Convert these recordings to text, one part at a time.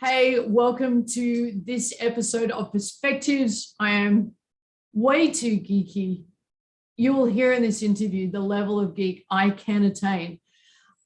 Hey, welcome to this episode of Perspectives. I am way too geeky. You will hear in this interview the level of geek I can attain.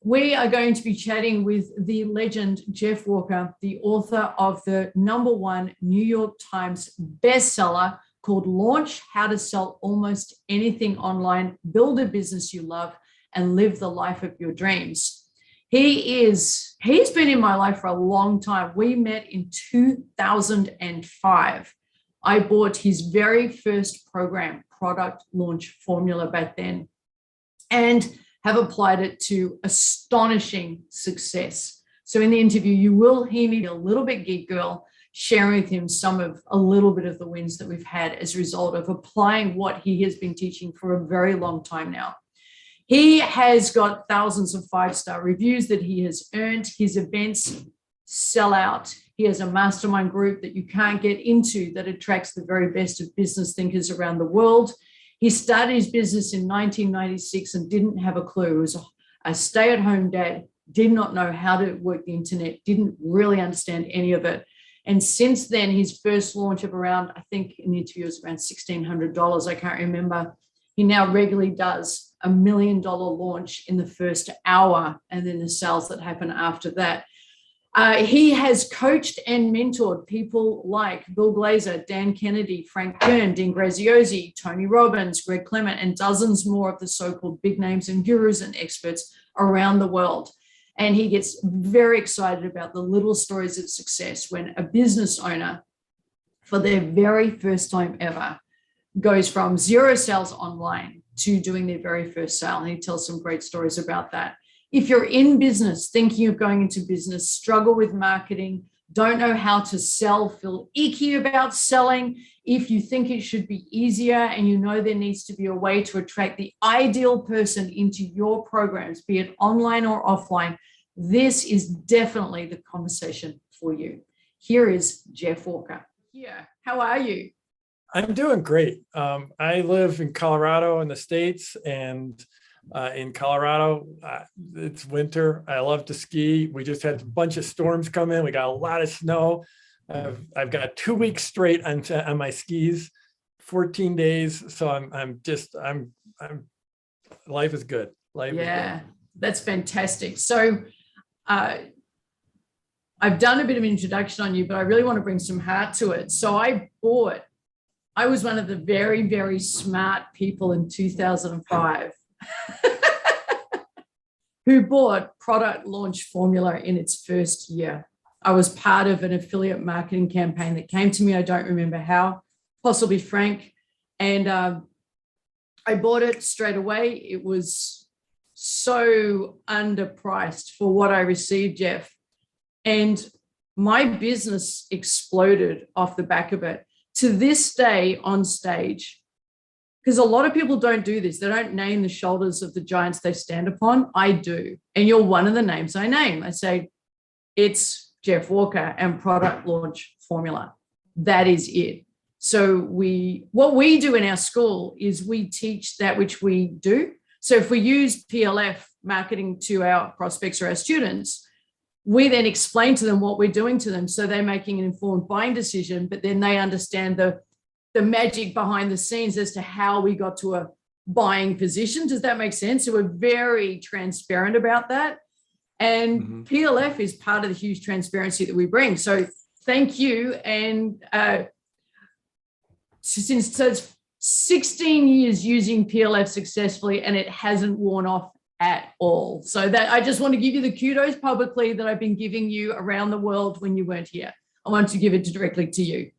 We are going to be chatting with the legend Jeff Walker, the author of the #1 New York Times bestseller called Launch: How to Sell Almost Anything Online, Build a Business You Love, and Live the Life of Your Dreams. He's been in my life for a long time. We met in 2005. I bought his very first program, Product Launch Formula, back then, and have applied it to astonishing success. So in the interview, you will hear me a little bit geek girl sharing with him a little bit of the wins that we've had as a result of applying what he has been teaching for a very long time now. He has got thousands of 5-star reviews that he has earned. His events sell out. He has a mastermind group that you can't get into that attracts the very best of business thinkers around the world. He started his business in 1996 and didn't have a clue. He was a stay-at-home dad, did not know how to work the internet, didn't really understand any of it. And since then, his first launch of around, I think in the interview was around $1,600, I can't remember. He now regularly does $1 million launch in the first hour, and then the sales that happen after that. He has coached and mentored people like Bill Glazer, Dan Kennedy, Frank Kern, Dean Graziosi, Tony Robbins, Greg Clement, and dozens more of the so-called big names and gurus and experts around the world. And he gets very excited about the little stories of success when a business owner, for their very first time ever, goes from 0 sales online to doing their very first sale. And he tells some great stories about that. If you're in business, thinking of going into business, struggle with marketing, don't know how to sell, feel icky about selling, if you think it should be easier and you know there needs to be a way to attract the ideal person into your programs, be it online or offline, this is definitely the conversation for you. Here is Jeff Walker. Yeah, how are you? I'm doing great. I live in Colorado in the States, and in Colorado, it's winter. I love to ski. We just had a bunch of storms come in. We got a lot of snow. I've got 2 weeks straight on my skis, 14 days. So I'm life is good. Life is good. That's fantastic. So I've done a bit of an introduction on you, but I really want to bring some heart to it. So I was one of the very, very smart people in 2005 who bought Product Launch Formula in its first year. I was part of an affiliate marketing campaign that came to me. I don't remember how, possibly Frank. And I bought it straight away. It was so underpriced for what I received, Jeff. And my business exploded off the back of it. To this day on stage, because a lot of people don't do this. They don't name the shoulders of the giants they stand upon. I do. And you're one of the names I name. I say, it's Jeff Walker and Product Launch Formula. That is it. So what we do in our school is we teach that which we do. So if we use PLF marketing to our prospects or our students, we then explain to them what we're doing to them. So they're making an informed buying decision, but then they understand the magic behind the scenes as to how we got to a buying position. Does that make sense? So we're very transparent about that. And PLF is part of the huge transparency that we bring. So thank you. And since it's 16 years using PLF successfully, and it hasn't worn off at all. So that I just want to give you the kudos publicly that I've been giving you around the world when you weren't here. I want to give it directly to you.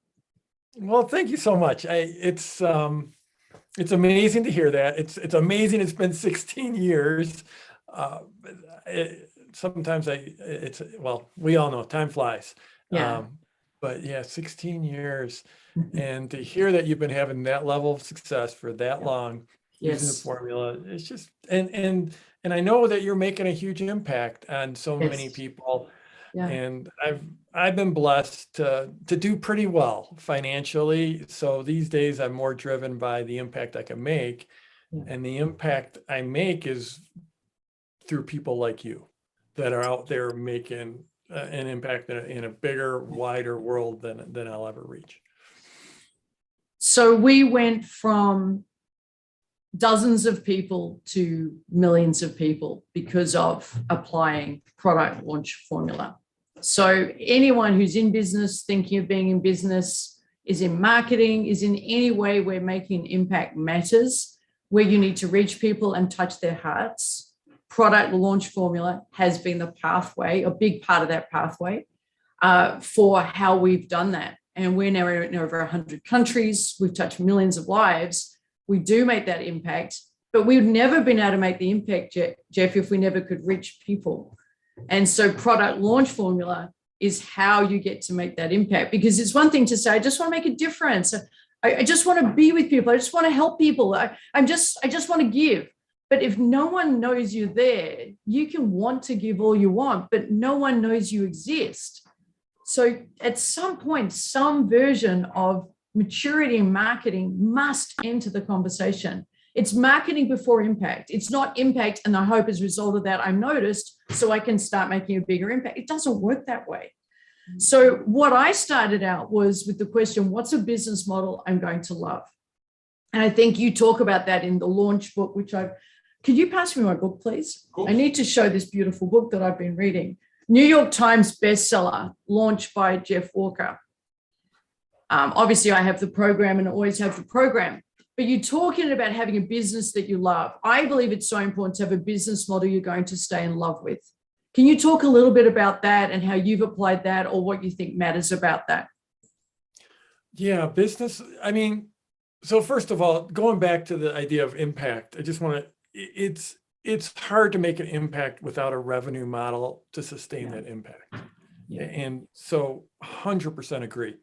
Well, thank you so much. It's amazing to hear that. It's amazing. It's been 16 years. We all know time flies. Yeah. But yeah, 16 years. And to hear that you've been having that level of success for that long, using the formula, it's just, and I know that you're making a huge impact on so many people. Yeah. And I've been blessed to do pretty well financially. So these days I'm more driven by the impact I can make. Yeah. And the impact I make is through people like you that are out there making an impact in a bigger, wider world than I'll ever reach. So we went from dozens of people to millions of people because of applying product launch formula. So anyone who's in business, thinking of being in business, is in marketing, is in any way where making impact matters, where you need to reach people and touch their hearts, product launch formula has been the pathway, a big part of that pathway for how we've done that. And we're now in over 100 countries. We've touched millions of lives. We do make that impact, but we've never been able to make the impact, Jeff, if we never could reach people. And so product launch formula is how you get to make that impact, because it's one thing to say, I just want to make a difference. I just want to be with people. I just want to help people. I just want to give. But if no one knows you're there, you can want to give all you want, but no one knows you exist. So at some point, some version of maturity in marketing must enter the conversation. It's marketing before impact. It's not impact, and I hope as a result of that, I'm noticed so I can start making a bigger impact. It doesn't work that way. So what I started out was with the question, what's a business model I'm going to love? And I think you talk about that in the launch book, which could you pass me my book, please? I need to show this beautiful book that I've been reading. New York Times bestseller, launched by Jeff Walker. Obviously, I have the program and always have the program, but you're talking about having a business that you love. I believe it's so important to have a business model you're going to stay in love with. Can you talk a little bit about that and how you've applied that, or what you think matters about that? Yeah, business. I mean, so first of all, going back to the idea of impact, I just want to, it's hard to make an impact without a revenue model to sustain that impact. Yeah. And so 100% agree.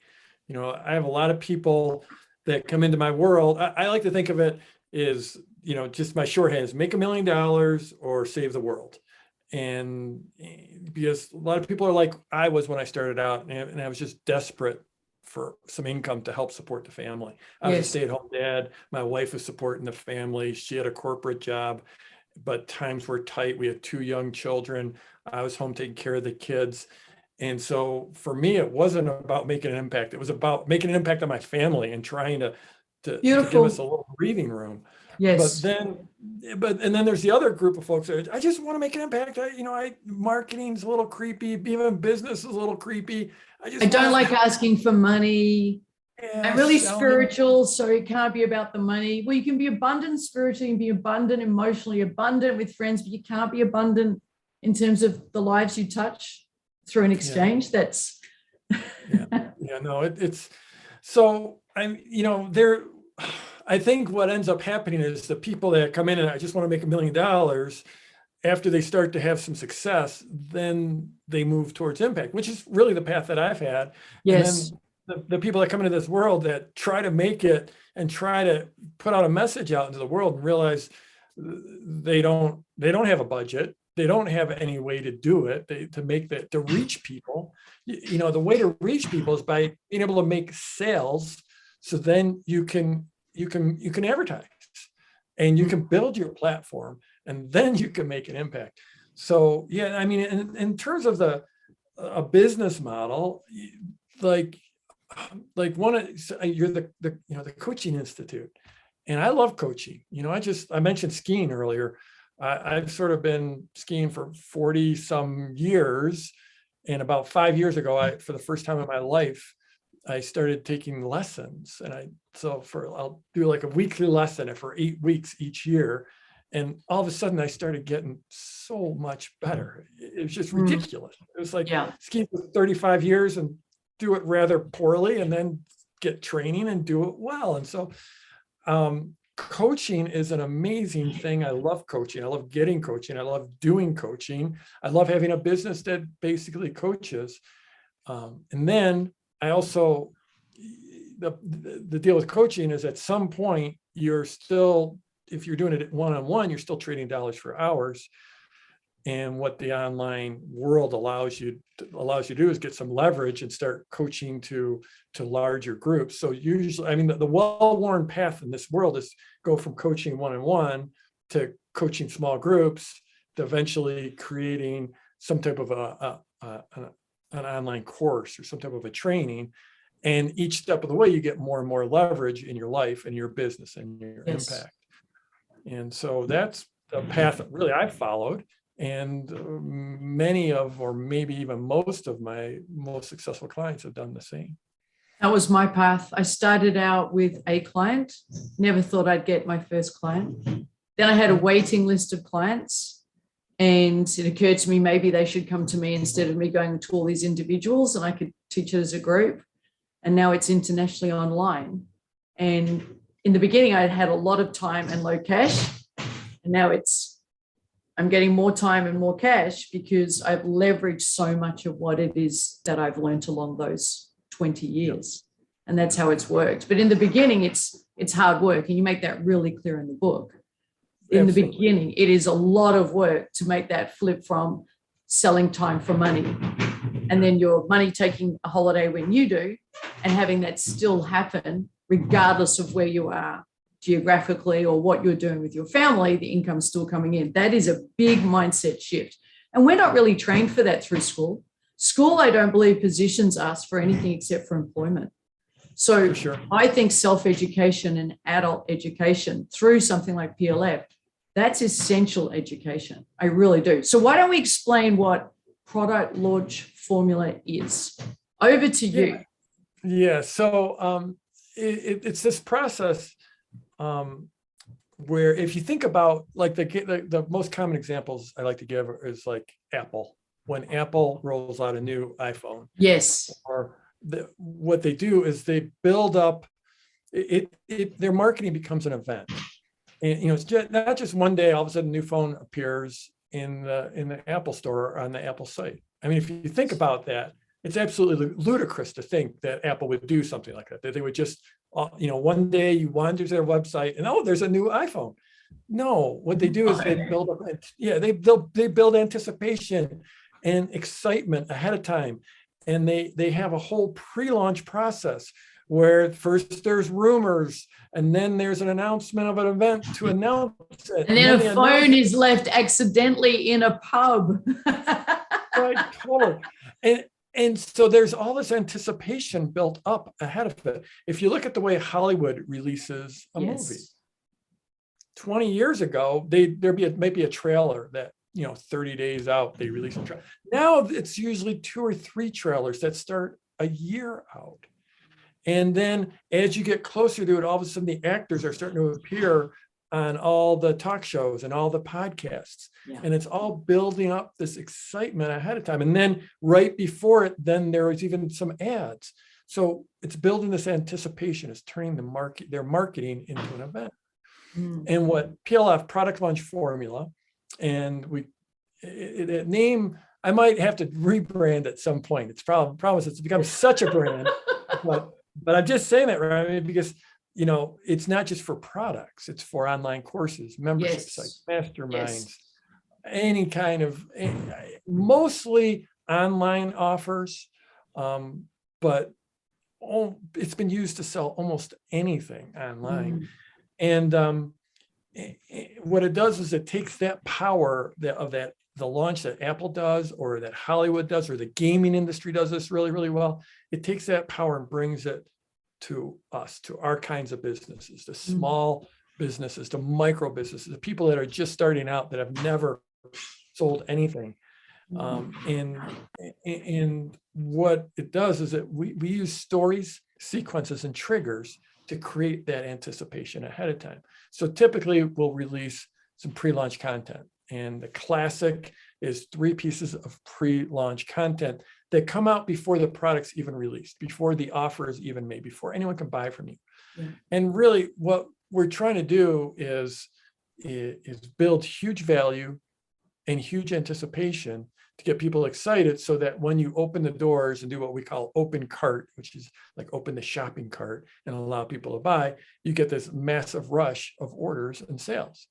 You know, I have a lot of people that come into my world. I like to think of it as, you know, just my shorthand is make $1 million or save the world. And because a lot of people are like I was when I started out, and I was just desperate for some income to help support the family. I was a stay-at-home dad. My wife was supporting the family. She had a corporate job, but times were tight. We had 2 young children. I was home taking care of the kids. And so for me, it wasn't about making an impact. It was about making an impact on my family and trying to give us a little breathing room. Yes. And then there's the other group of folks that I just want to make an impact. Marketing's a little creepy. Being in business is a little creepy. I don't like asking for money. I'm really spiritual, so it can't be about the money. Well, you can be abundant spiritually and be abundant emotionally, abundant with friends, but you can't be abundant in terms of the lives you touch through an exchange. That's it's so I think what ends up happening is the people that come in and I just want to make $1 million, after they start to have some success, then they move towards impact, which is really the path that I've had. Yes. And then the people that come into this world that try to make it and try to put out a message out into the world and realize they don't have a budget. They don't have any way to do it, to reach people. You know, the way to reach people is by being able to make sales. So then you can advertise and you can build your platform, and then you can make an impact. So yeah, I mean, in terms of a business model, like you're the Coaching Institute, and I love coaching. You know, I mentioned skiing earlier. I've sort of been skiing for 40 some years, and about 5 years ago, for the first time in my life, I started taking lessons, and I'll do like a weekly lesson for 8 weeks each year. And all of a sudden I started getting so much better. It was just ridiculous. It was like skiing for 35 years and do it rather poorly, and then get training and do it well. And so coaching is an amazing thing. I love coaching. I love getting coaching. I love doing coaching. I love having a business that basically coaches. And then I also, the deal with coaching is at some point you're still, if you're doing it one-on-one, you're still trading dollars for hours. And what the online world allows you to do is get some leverage and start coaching to larger groups. So usually, I mean, the well-worn path in this world is go from coaching one-on-one to coaching small groups to eventually creating some type of an online course or some type of a training. And each step of the way, you get more and more leverage in your life and your business and your impact. And so that's the path that really I followed. And many of, or maybe even most of my most successful clients have done the same. That was my path. I started out with a client, never thought I'd get my first client. Then I had a waiting list of clients, and it occurred to me maybe they should come to me instead of me going to all these individuals, and I could teach it as a group. And now it's internationally online. And in the beginning, I had a lot of time and low cash, and now I'm getting more time and more cash because I've leveraged so much of what it is that I've learned along those 20 years. And that's how it's worked. But in the beginning, it's hard work. And you make that really clear in the book. In the beginning, it is a lot of work to make that flip from selling time for money and then your money taking a holiday when you do, and having that still happen regardless of where you are geographically or what you're doing with your family, the income's still coming in. That is a big mindset shift. And we're not really trained for that through school. School, I don't believe, positions us for anything except for employment. So I think self-education and adult education through something like PLF, that's essential education. I really do. So why don't we explain what product launch formula is? Over to you. Yeah. So it's this process where if you think about like the most common examples I like to give is like Apple. When Apple rolls out a new iPhone, or what they do is they build up their marketing becomes an event. And it's just not just one day all of a sudden a new phone appears in the Apple store or on the Apple site. I mean, if you think about that, it's absolutely ludicrous to think that Apple would do something like that they would just one day you wander to their website and there's a new iPhone. No, what they do is they build up they build anticipation and excitement ahead of time. And they have a whole pre-launch process where first there's rumors and then there's an announcement of an event to announce it. And then a phone is left accidentally in a pub. Right, totally. And so there's all this anticipation built up ahead of it. If you look at the way Hollywood releases a movie, 20 years ago, there'd maybe a trailer that 30 days out, they release a trailer. Now it's usually 2 or 3 trailers that start a year out. And then as you get closer to it, all of a sudden the actors are starting to appear on all the talk shows and all the podcasts. And it's all building up this excitement ahead of time. And then right before it, then there is even some ads. So it's building this anticipation, it's turning their marketing into an event. And what PLF, product launch formula, and that name, I might have to rebrand at some point. It's promise it's become such a brand, but I'm just saying that, right? Because it's not just for products; it's for online courses, membership sites, masterminds, any kind of, mostly online offers, but it's been used to sell almost anything online. And what it does is it takes that power the launch that Apple does, or that Hollywood does, or the gaming industry does this really, really well. It takes that power and brings it to us, to our kinds of businesses, to small businesses, to micro businesses, the people that are just starting out, that have never sold anything. And what it does is that we use stories, sequences, and triggers to create that anticipation ahead of time. So typically we'll release some pre-launch content. And the classic is 3 pieces of pre-launch content that come out before the product's even released, before the offer is even made, before anyone can buy from you. And really what we're trying to do is build huge value and huge anticipation to get people excited, so that when you open the doors and do what we call open cart, which is like open the shopping cart and allow people to buy, you get this massive rush of orders and sales.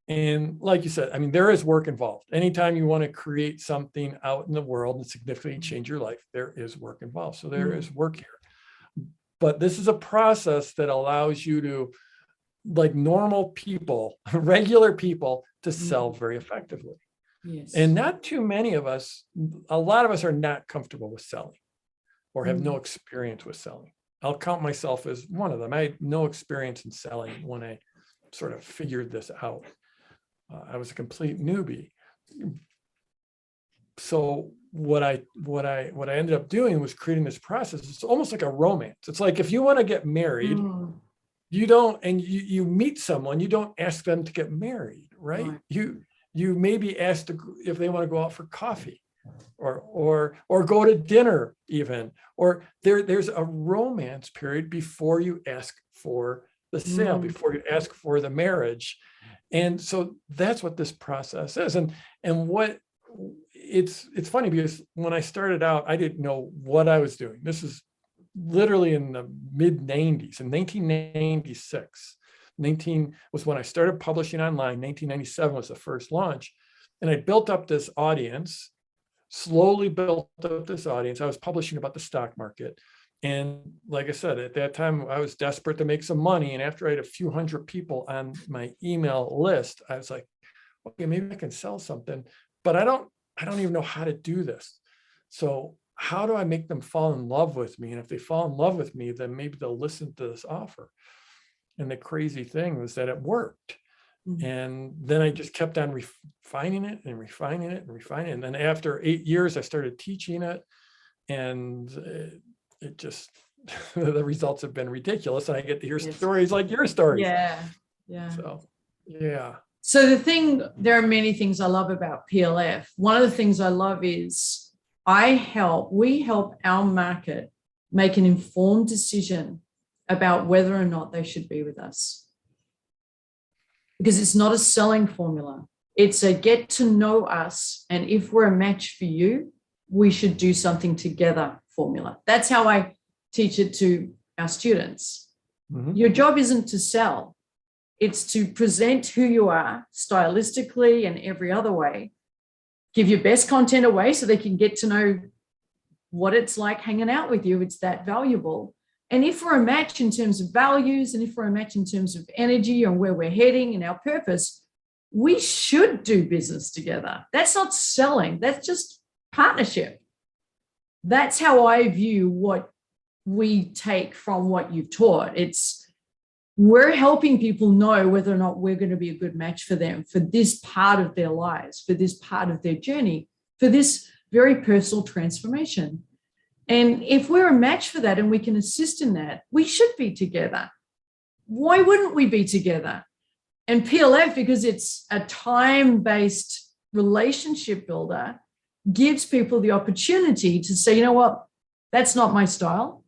And like you said, I mean, there is work involved. Anytime you want to create something out in the world and significantly change your life, there is work involved. So there is work here. But this is a process that allows you to, like normal people, regular people, to sell very effectively. Yes. And not too many of us, a lot of us are not comfortable with selling or have no experience with selling. I'll count myself as one of them. I had no experience in selling when I sort of figured this out. I was a complete newbie. So what I ended up doing was creating this process. It's almost like a romance. It's like if you want to get married, you don't, and you meet someone, you don't ask them to get married, right? You maybe ask if they want to go out for coffee, or go to dinner even, or there's a romance period before you ask for the sale, before you ask for the marriage. And so that's what this process is. And what it's funny because when I started out, I didn't know what I was doing. This is literally in the mid 90s, in 1996. 19 was when I started publishing online. 1997 was the first launch. And I built up this audience, slowly built up this audience. I was publishing about the stock market. And like I said, at that time, I was desperate to make some money. And after I had a few hundred people on my email list, I was like, okay, maybe I can sell something, but I don't even know how to do this. So how do I make them fall in love with me? And if they fall in love with me, then maybe they'll listen to this offer. And the crazy thing was that it worked. And then I just kept on refining it and refining it and refining it. And then after 8 years, I started teaching it, and it just, the results have been ridiculous. And I get to hear stories like your stories. Yeah. So, yeah. So there are many things I love about PLF. One of the things I love is we help our market make an informed decision about whether or not they should be with us. Because it's not a selling formula. It's a get to know us. And if we're a match for you, we should do something together formula. That's how I teach it to our students. Your job isn't to sell. It's to present who you are stylistically and every other way. Give your best content away so they can get to know what it's like hanging out with you. It's that valuable. And if we're a match in terms of values, and if we're a match in terms of energy and where we're heading and our purpose, we should do business together. That's not selling. That's just partnership. That's how I view what we take from what you've taught. We're helping people know whether or not we're going to be a good match for them, for this part of their lives, for this part of their journey, for this very personal transformation. And if we're a match for that and we can assist in that, we should be together. Why wouldn't we be together? And PLF, because it's a time-based relationship builder, gives people the opportunity to say, you know what, that's not my style.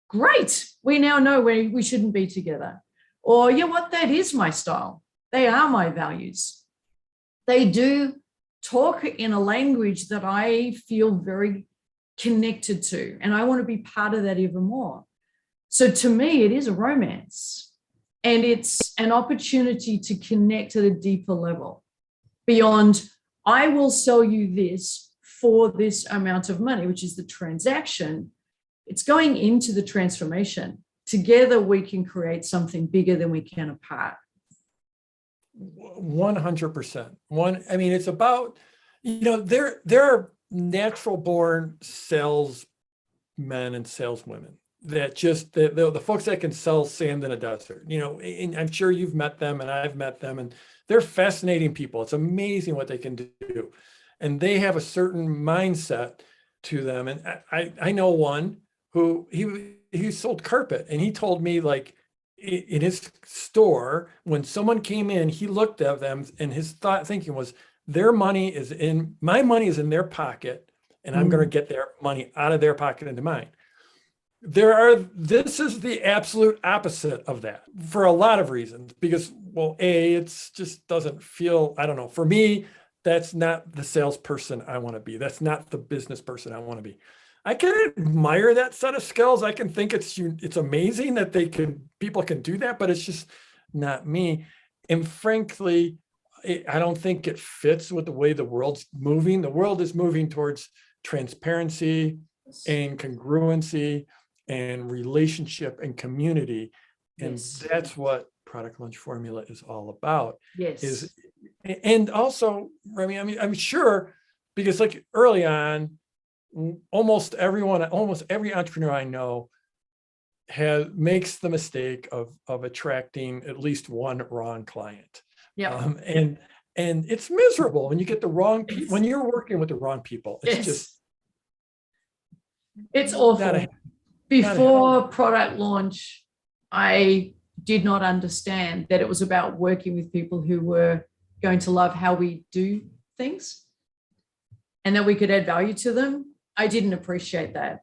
Great. We now know we shouldn't be together. Or, you know what, that is my style. They are my values. They do talk in a language that I feel very connected to, and I want to be part of that even more. So to me, it is a romance, and it's an opportunity to connect at a deeper level beyond, I will sell you this for this amount of money, which is the transaction. It's going into the transformation. Together, we can create something bigger than we can apart. 100%. I mean, it's about, there are natural born salesmen and saleswomen that just, the folks that can sell sand in a desert, and I'm sure you've met them and I've met them, and they're fascinating people. It's amazing what they can do. And they have a certain mindset to them. And I know one who he sold carpet, and he told me, like, in his store, when someone came in, he looked at them and his thinking was, my money is in their pocket, and I'm going to get their money out of their pocket into mine. This is the absolute opposite of that for a lot of reasons, because, well, it's just doesn't feel, I don't know, for me, that's not the salesperson I want to be. That's not the business person I want to be. I can admire that set of skills. I can think it's amazing that people can do that, but it's just not me. And frankly, I don't think it fits with the way the world's moving. The world is moving towards transparency and congruency and relationship and community. And that's what product launch formula is all about. Yes. And also, Remy, I mean, I'm sure, because like early on, almost every entrepreneur I know makes the mistake of attracting at least one wrong client. Yeah. And it's miserable when you get the wrong people, when you're working with the wrong people. It's just, it's awful. Before product launch, I did not understand that it was about working with people who were going to love how we do things and that we could add value to them. I didn't appreciate that.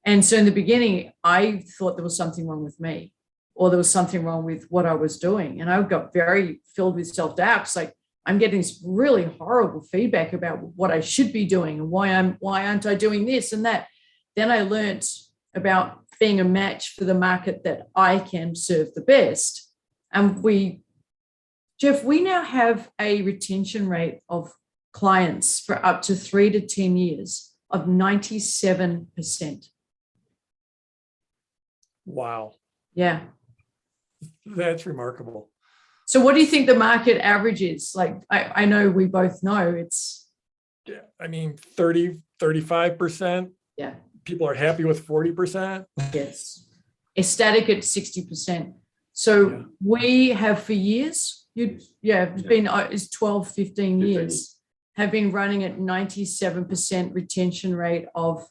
And so in the beginning, I thought there was something wrong with me, or there was something wrong with what I was doing. And I got very filled with self-doubt. It's like, I'm getting this really horrible feedback about what I should be doing and why aren't I doing this and that. Then I learned about being a match for the market that I can serve the best. And Jeff, we now have a retention rate of clients for up to 3 to 10 years of 97%. Wow. Yeah. That's remarkable. So what do you think the market average is? Like, I know we both know it's. Yeah, I mean, 30, 35%. Yeah. People are happy with 40%. Yes. Ecstatic at 60%. So we have for years, it's been 12, 15 years, have been running at 97% retention rate of,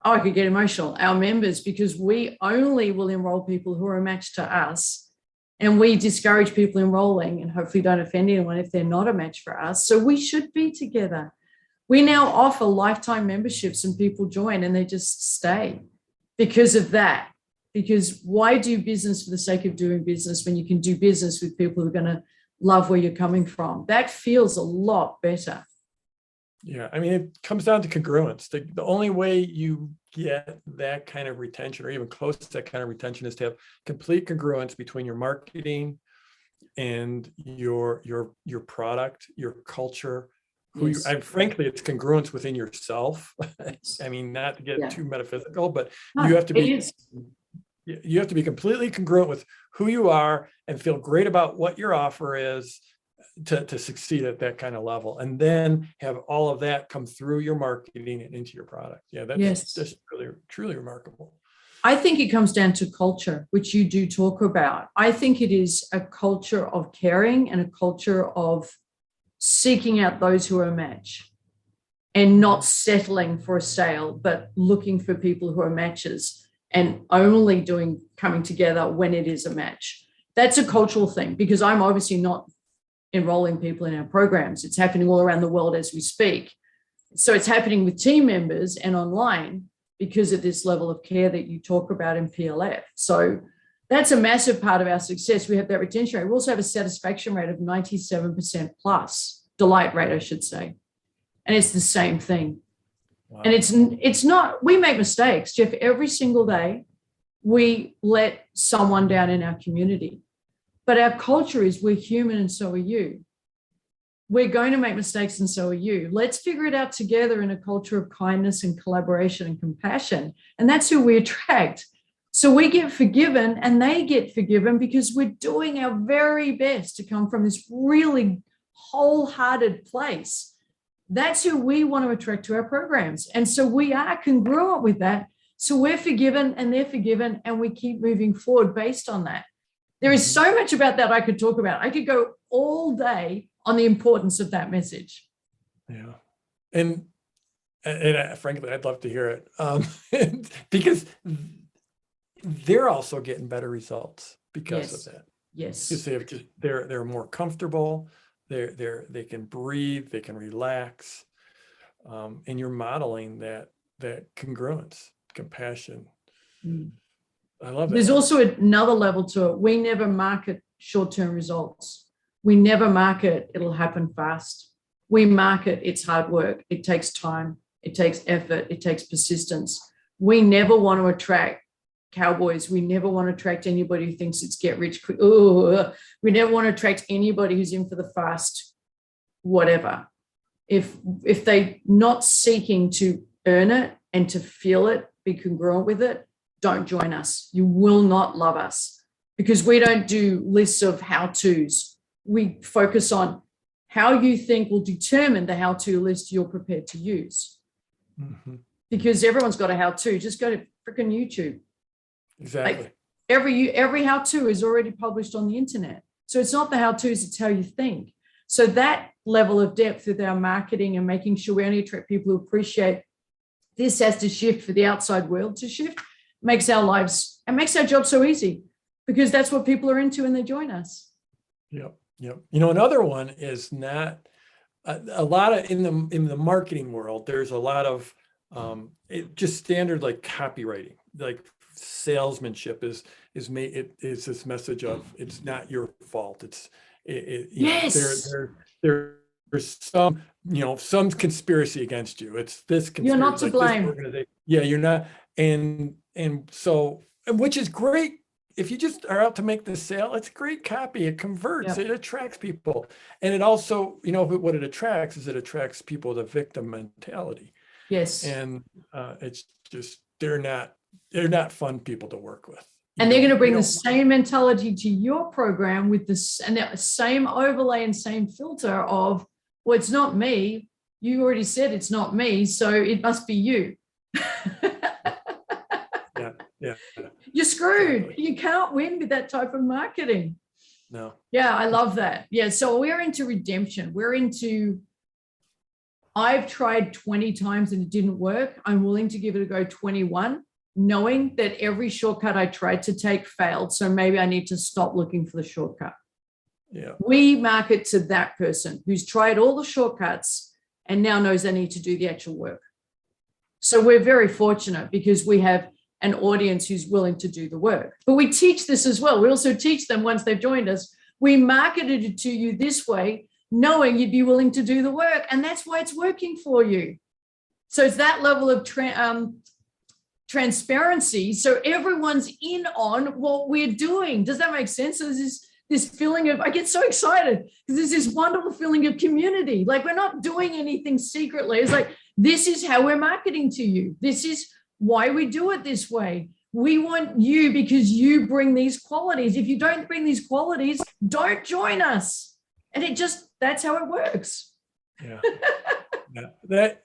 I could get emotional, our members, because we only will enroll people who are a match to us. And we discourage people enrolling and hopefully don't offend anyone if they're not a match for us. So we should be together. We now offer lifetime memberships and people join and they just stay because of that. Because why do business for the sake of doing business when you can do business with people who are going to love where you're coming from? That feels a lot better. Yeah, I mean, it comes down to congruence. The only way you get that kind of retention or even close to that kind of retention is to have complete congruence between your marketing and your product, your culture, and frankly, it's congruence within yourself. I mean, not to get too metaphysical, but you have to be completely congruent with who you are and feel great about what your offer is to succeed at that kind of level, and then have all of that come through your marketing and into your product. Yeah, that's just really, truly remarkable. I think it comes down to culture, which you do talk about. I think it is a culture of caring and a culture of seeking out those who are a match and not settling for a sale, but looking for people who are matches and only coming together when it is a match. That's a cultural thing, because I'm obviously not enrolling people in our programs. It's happening all around the world as we speak. So it's happening with team members and online because of this level of care that you talk about in PLF. So that's a massive part of our success. We have that retention rate. We also have a satisfaction rate of 97% plus, delight rate, I should say. And it's the same thing. Wow. And it's not, we make mistakes, Jeff. Every single day we let someone down in our community. But our culture is we're human and so are you. We're going to make mistakes and so are you. Let's figure it out together in a culture of kindness and collaboration and compassion. And that's who we attract. So we get forgiven and they get forgiven because we're doing our very best to come from this really wholehearted place. That's who we want to attract to our programs. And so we are congruent with that. So we're forgiven and they're forgiven and we keep moving forward based on that. There is so much about that I could talk about. I could go all day on the importance of that message. Yeah. And frankly, I'd love to hear it because they're also getting better results because of that. Yes. Because they're more comfortable. They can breathe, they can relax. And you're modeling that congruence, compassion. I love that. There's also another level to it. We never market short-term results. We never market it'll happen fast. We market it's hard work. It takes time. It takes effort. It takes persistence. We never want to attract cowboys. We never want to attract anybody who thinks it's get rich quick. Ooh, we never want to attract anybody who's in for the fast whatever. If they're not seeking to earn it and to feel it, be congruent with it, don't join us. You will not love us. because we don't do lists of how-tos. We focus on how you think will determine the how-to list you're prepared to use. Mm-hmm. Because everyone's got a how-to. Just go to freaking YouTube. Exactly. Like every how-to is already published on the internet. So it's not the how-tos, it's how you think. So that level of depth with our marketing and making sure we only attract people who appreciate this has to shift for the outside world to shift makes our lives and makes our job so easy, because that's what people are into when they join us. Yep. Yep. You know, another one is not a lot of in the marketing world. There's a lot of just standard like copywriting, like salesmanship is made. It is this message of it's not your fault. Yes. There's some some conspiracy against you. It's this conspiracy. You're not to like blame. This organization. Yeah, you're not. And so which is great. If you just are out to make the sale, it's great copy. It converts, Yeah. it attracts people. And it also, what it attracts is it attracts people with a victim mentality. Yes. And it's just, they're not fun people to work with. And they're going to bring the same mentality to your program with this and the same overlay and same filter of, well, it's not me. You already said it's not me, so it must be you. Yeah. You're screwed. Exactly. You can't win with that type of marketing. No. Yeah, I love that. Yeah, so we're into redemption. I've tried 20 times and it didn't work. I'm willing to give it a go 21, knowing that every shortcut I tried to take failed. So maybe I need to stop looking for the shortcut. Yeah. We market to that person who's tried all the shortcuts and now knows they need to do the actual work. So we're very fortunate because we have an audience who's willing to do the work. But we teach this as well. We also teach them once they've joined us. We marketed it to you this way, knowing you'd be willing to do the work. And that's why it's working for you. So it's that level of transparency. So everyone's in on what we're doing. Does that make sense? So there's this feeling of, I get so excited because there's this wonderful feeling of community. Like we're not doing anything secretly. It's like, this is how we're marketing to you. This is why we do it this way. We want you because you bring these qualities. If you don't bring these qualities, don't join us. And that's how it works. Yeah. Yeah.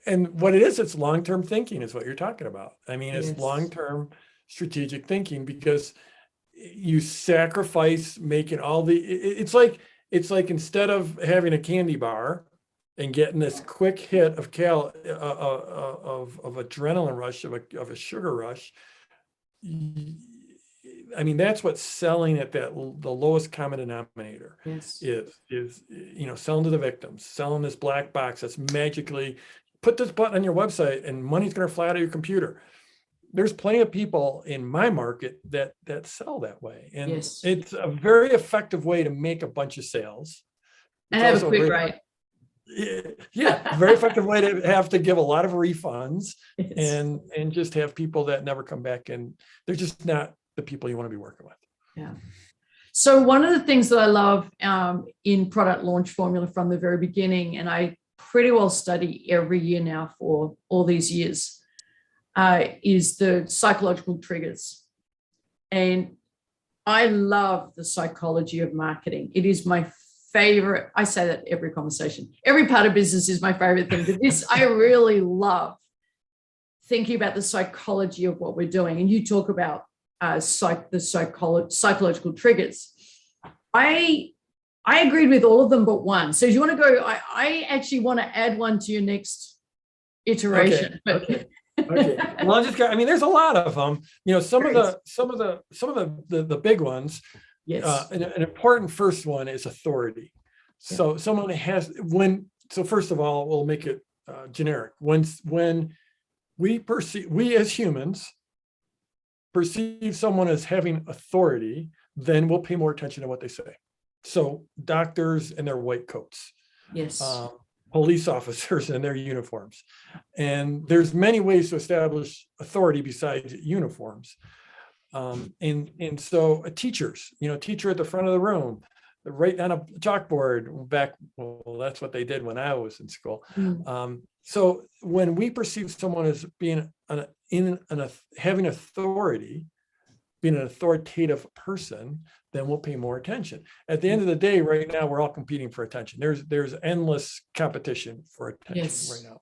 And what it is, it's long-term thinking is what you're talking about. I mean, it's long-term strategic thinking because you sacrifice making it's like instead of having a candy bar and getting this quick hit of adrenaline rush of a sugar rush. I mean, that's what selling at the lowest common denominator is selling to the victims, selling this black box that's magically put this button on your website and money's going to fly out of your computer. There's plenty of people in my market that sell that way. And it's a very effective way to make a bunch of sales. And have a quick rate. Yeah, very effective way to have to give a lot of refunds and just have people that never come back, and they're just not the people you want to be working with. Yeah. So one of the things that I love in product launch formula from the very beginning, and I pretty well study every year now for all these years, is the psychological triggers. And I love the psychology of marketing. It is my favorite. I say that every conversation. Every part of business is my favorite thing. But this, I really love thinking about the psychology of what we're doing. And you talk about the psychological triggers. I agreed with all of them but one. So if you want to go, I actually want to add one to your next iteration. Okay. Well, there's a lot of them. Some of the big ones. Yes. An important first one is authority. So someone so first of all, we'll make it generic. When we as humans perceive someone as having authority, then we'll pay more attention to what they say. So doctors in their white coats. Yes. Police officers in their uniforms. And there's many ways to establish authority besides uniforms. And so teacher at the front of the room, writing on a chalkboard that's what they did when I was in school. So when we perceive someone as being having authority, being an authoritative person, then we'll pay more attention. At the end of the day, right now, we're all competing for attention. There's endless competition for attention right now.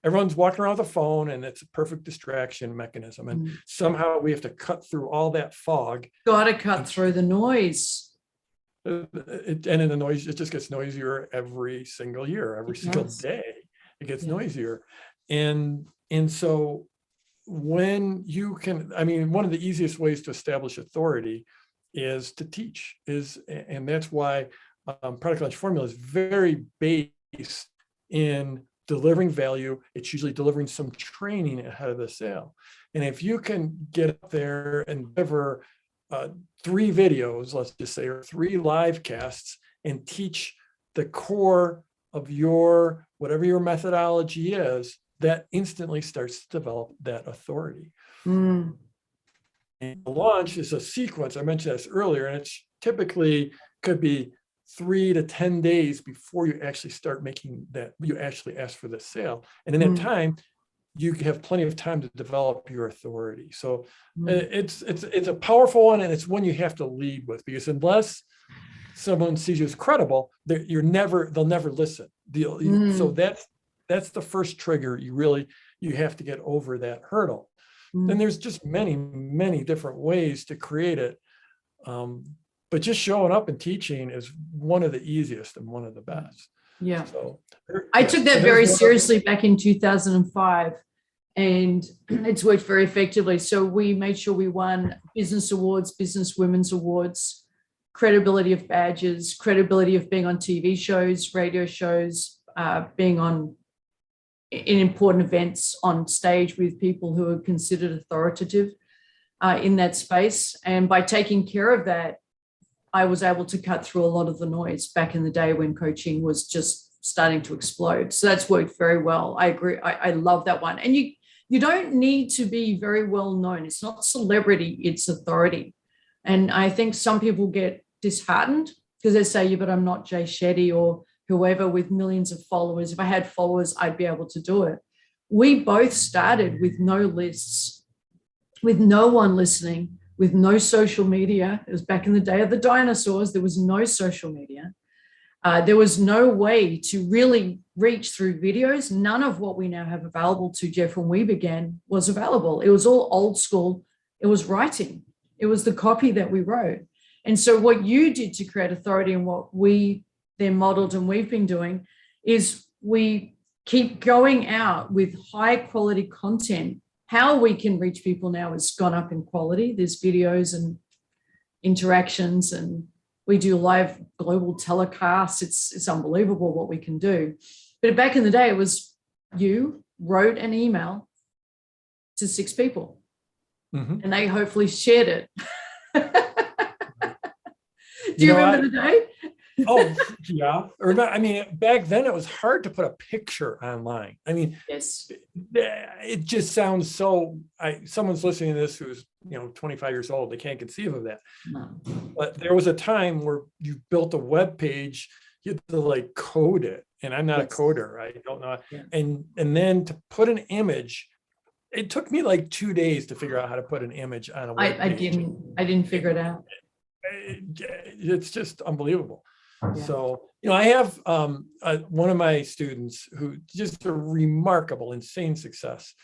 Everyone's walking around with a phone, and it's a perfect distraction mechanism. And somehow we have to cut through all that fog. Got to cut through the noise. And in the noise, it just gets noisier every single year, every single day. It gets noisier. And so when you can, I mean, one of the easiest ways to establish authority is to teach, and that's why product launch formula is very based in delivering value. It's usually delivering some training ahead of the sale. And if you can get up there and deliver 3 videos, let's just say, or 3 live casts, and teach the core of whatever your methodology is, that instantly starts to develop that authority. And the launch is a sequence. I mentioned this earlier, and it's typically could be 3 to 10 days before you actually start making that, you actually ask for the sale. And in that time, you have plenty of time to develop your authority. So it's a powerful one, and it's one you have to lead with, because unless someone sees you as credible, they'll never listen. So that's the first trigger. You have to get over that hurdle. And there's just many, many different ways to create it. But just showing up and teaching is one of the easiest and one of the best. Yeah. So I took that very seriously back in 2005, and it's worked very effectively. So we made sure we won business awards, business women's awards, credibility of badges, credibility of being on TV shows, radio shows, being in important events on stage with people who are considered authoritative in that space. And by taking care of that, I was able to cut through a lot of the noise back in the day when coaching was just starting to explode. So that's worked very well. I agree. I love that one. And you don't need to be very well known. It's not celebrity, it's authority. And I think some people get disheartened because they say, yeah, but I'm not Jay Shetty or whoever with millions of followers. If I had followers, I'd be able to do it. We both started with no lists, with no one listening, with no social media. It was back in the day of the dinosaurs. There was no social media. There was no way to really reach through videos. None of what we now have available to Jeff when we began was available. It was all old school. It was writing. It was the copy that we wrote. And so what you did to create authority, and what we then modeled and we've been doing, is we keep going out with high quality content. How we can reach people now has gone up in quality. There's videos and interactions, and we do live global telecasts. It's unbelievable what we can do. But back in the day, it was you wrote an email to 6 people, and they hopefully shared it. Do you remember the day? Oh, yeah. Or not, I mean, back then it was hard to put a picture online. I mean, yes, it just sounds so, someone's listening to this who's, 25 years old, they can't conceive of that. No. But there was a time where you built a web page, you had to code it. And I'm not a coder. I don't know. Yeah. And then to put an image, it took me 2 days to figure out how to put an image on a web page. I didn't figure it out. It's just unbelievable. Yeah. So, I have one of my students who just a remarkable, insane success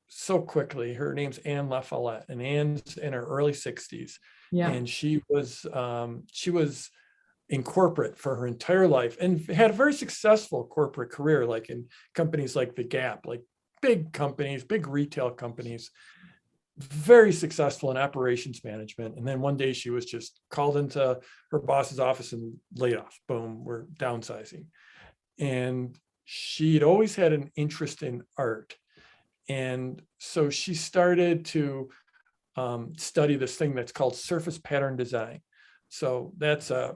so quickly. Her name's Laflette, and Anne's in her early 60s. Yeah. And she was in corporate for her entire life and had a very successful corporate career, in companies like The Gap, big companies, big retail companies. Very successful in operations management. And then one day she was just called into her boss's office and laid off. Boom, we're downsizing. And she'd always had an interest in art. And so she started to study this thing that's called surface pattern design. So that's I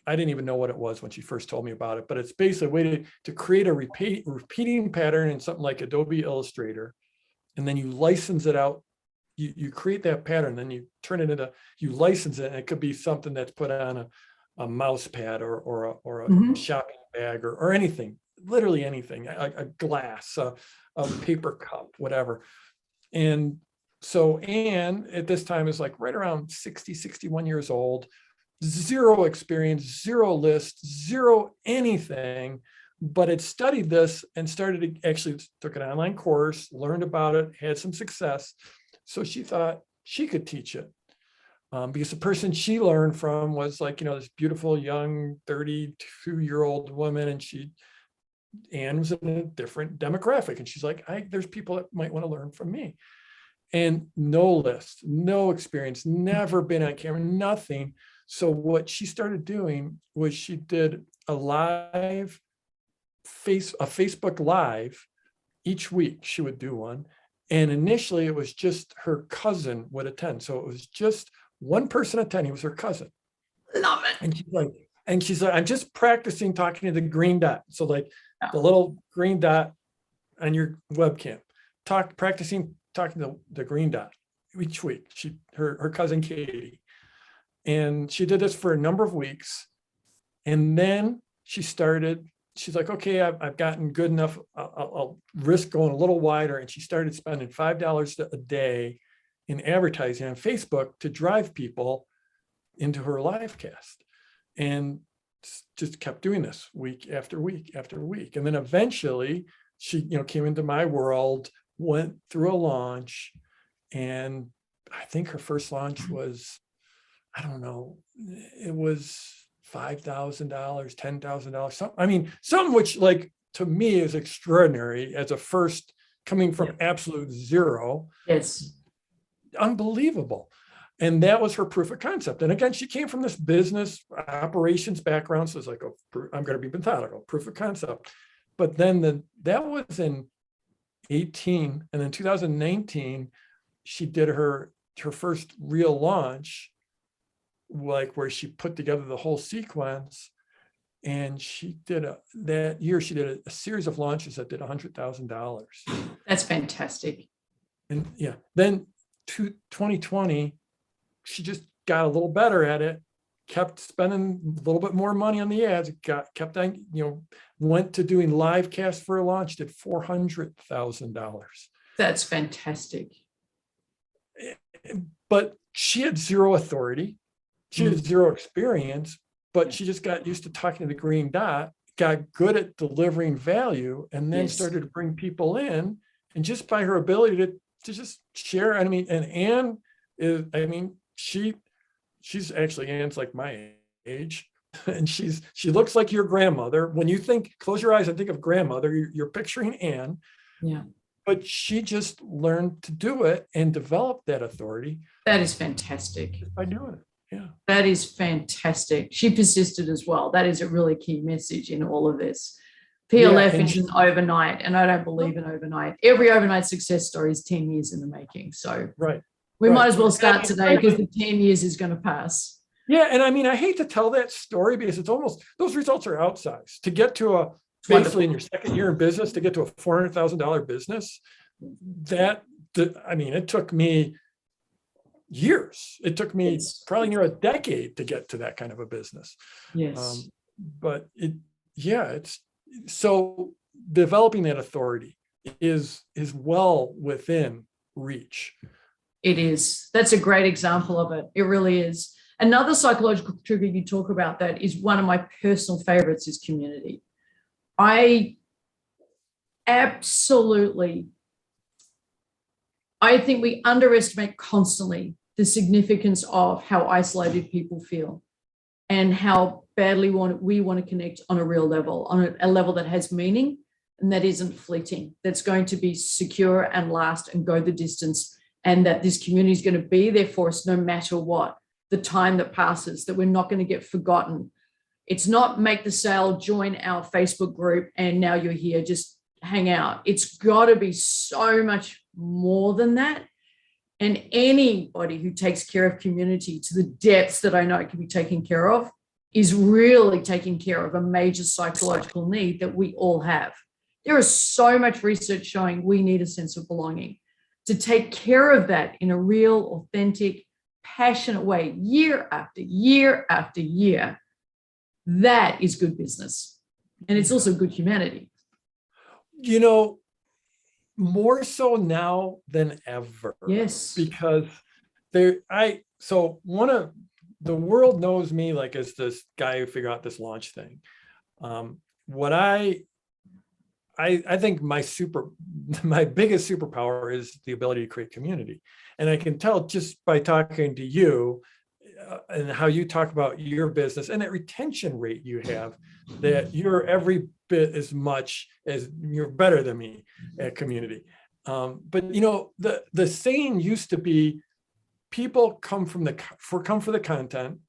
didn't even know what it was when she first told me about it, but it's basically a way to create a repeating pattern in something like Adobe Illustrator. And then you license it out. You create that pattern, then you turn it into, you license it, and it could be something that's put on a mouse pad or a shopping bag or anything, literally anything, a glass, a paper cup, whatever. And So Anne at this time is like right around 60, 61 years old, zero experience, zero list, zero anything, but had studied this and started to actually took an online course, learned about it, had some success. So she thought she could teach it. Because the person she learned from was like, this beautiful young 32-year-old woman, and Anne was in a different demographic. And she's like, there's people that might want to learn from me. And no list, no experience, never been on camera, nothing. So what she started doing was she did a Facebook Live each week. She would do one. And initially it was just her cousin would attend. So it was just one person attending. It was her cousin. Love it. And she's like, I'm just practicing talking to the green dot. So like the little green dot on your webcam, practicing talking to the green dot each week. Her cousin Katie. And she did this for a number of weeks. And then she's like, okay, I've gotten good enough. I'll risk going a little wider. And she started spending $5 a day in advertising on Facebook to drive people into her live cast, and just kept doing this week after week after week. And then eventually she, came into my world, went through a launch, and I think her first launch was, I don't know, it was $5,000, $10,000, something which, like, to me is extraordinary as a first, coming from absolute zero. Yes. Unbelievable. And that was her proof of concept. And again, she came from this business operations background. So it's like, I'm going to be methodical, proof of concept. But then that was in 18. And then 2019, she did her first real launch, like where she put together the whole sequence. And that year she did a series of launches that did $100,000. That's fantastic. And then 2020, she just got a little better at it, kept spending a little bit more money on the ads, kept on, went to doing live cast for a launch, did $400,000. That's fantastic. But she had zero authority. She had zero experience, but she just got used to talking to the green dot, got good at delivering value, and then started to bring people in. And just by her ability to just share, and Anne is, she's actually, Anne's like my age, and she looks like your grandmother. When you close your eyes and think of grandmother, you're picturing Anne. Yeah. But she just learned to do it and develop that authority. That is fantastic. Just by doing it. Yeah. That is fantastic. She persisted as well. That is a really key message in all of this. PLF isn't overnight, and I don't believe in overnight. Every overnight success story is 10 years in the making. So we might as well start today, because the 10 years is going to pass. Yeah. And I hate to tell that story, because it's almost, those results are outsized. To get to basically in your second year in business, to get to a $400,000 business, it took me years. It took me probably near a decade to get to that kind of a business. Yes. But it's so developing that authority is well within reach. It is. That's a great example of it. It really is. Another psychological trigger you talk about that is one of my personal favorites is community. I think we underestimate constantly the significance of how isolated people feel and how badly we want to connect on a real level, on a level that has meaning and that isn't fleeting, that's going to be secure and last and go the distance, and that this community is going to be there for us no matter what, the time that passes, that we're not going to get forgotten. It's not make the sale, join our Facebook group, and now you're here, just hang out. It's got to be so much more than that. And anybody who takes care of community to the depths that I know it can be taken care of is really taking care of a major psychological need that we all have. There is so much research showing we need a sense of belonging. To take care of that in a real, authentic, passionate way, year after year after year, that is good business. And it's also good humanity. more so now than ever. Yes. Because so one of the world knows me like as this guy who figured out this launch thing. What I think my biggest superpower is the ability to create community. And I can tell just by talking to you and how you talk about your business and that retention rate you have, that you're every bit as much as you're better than me at community. But the saying used to be, people come for the content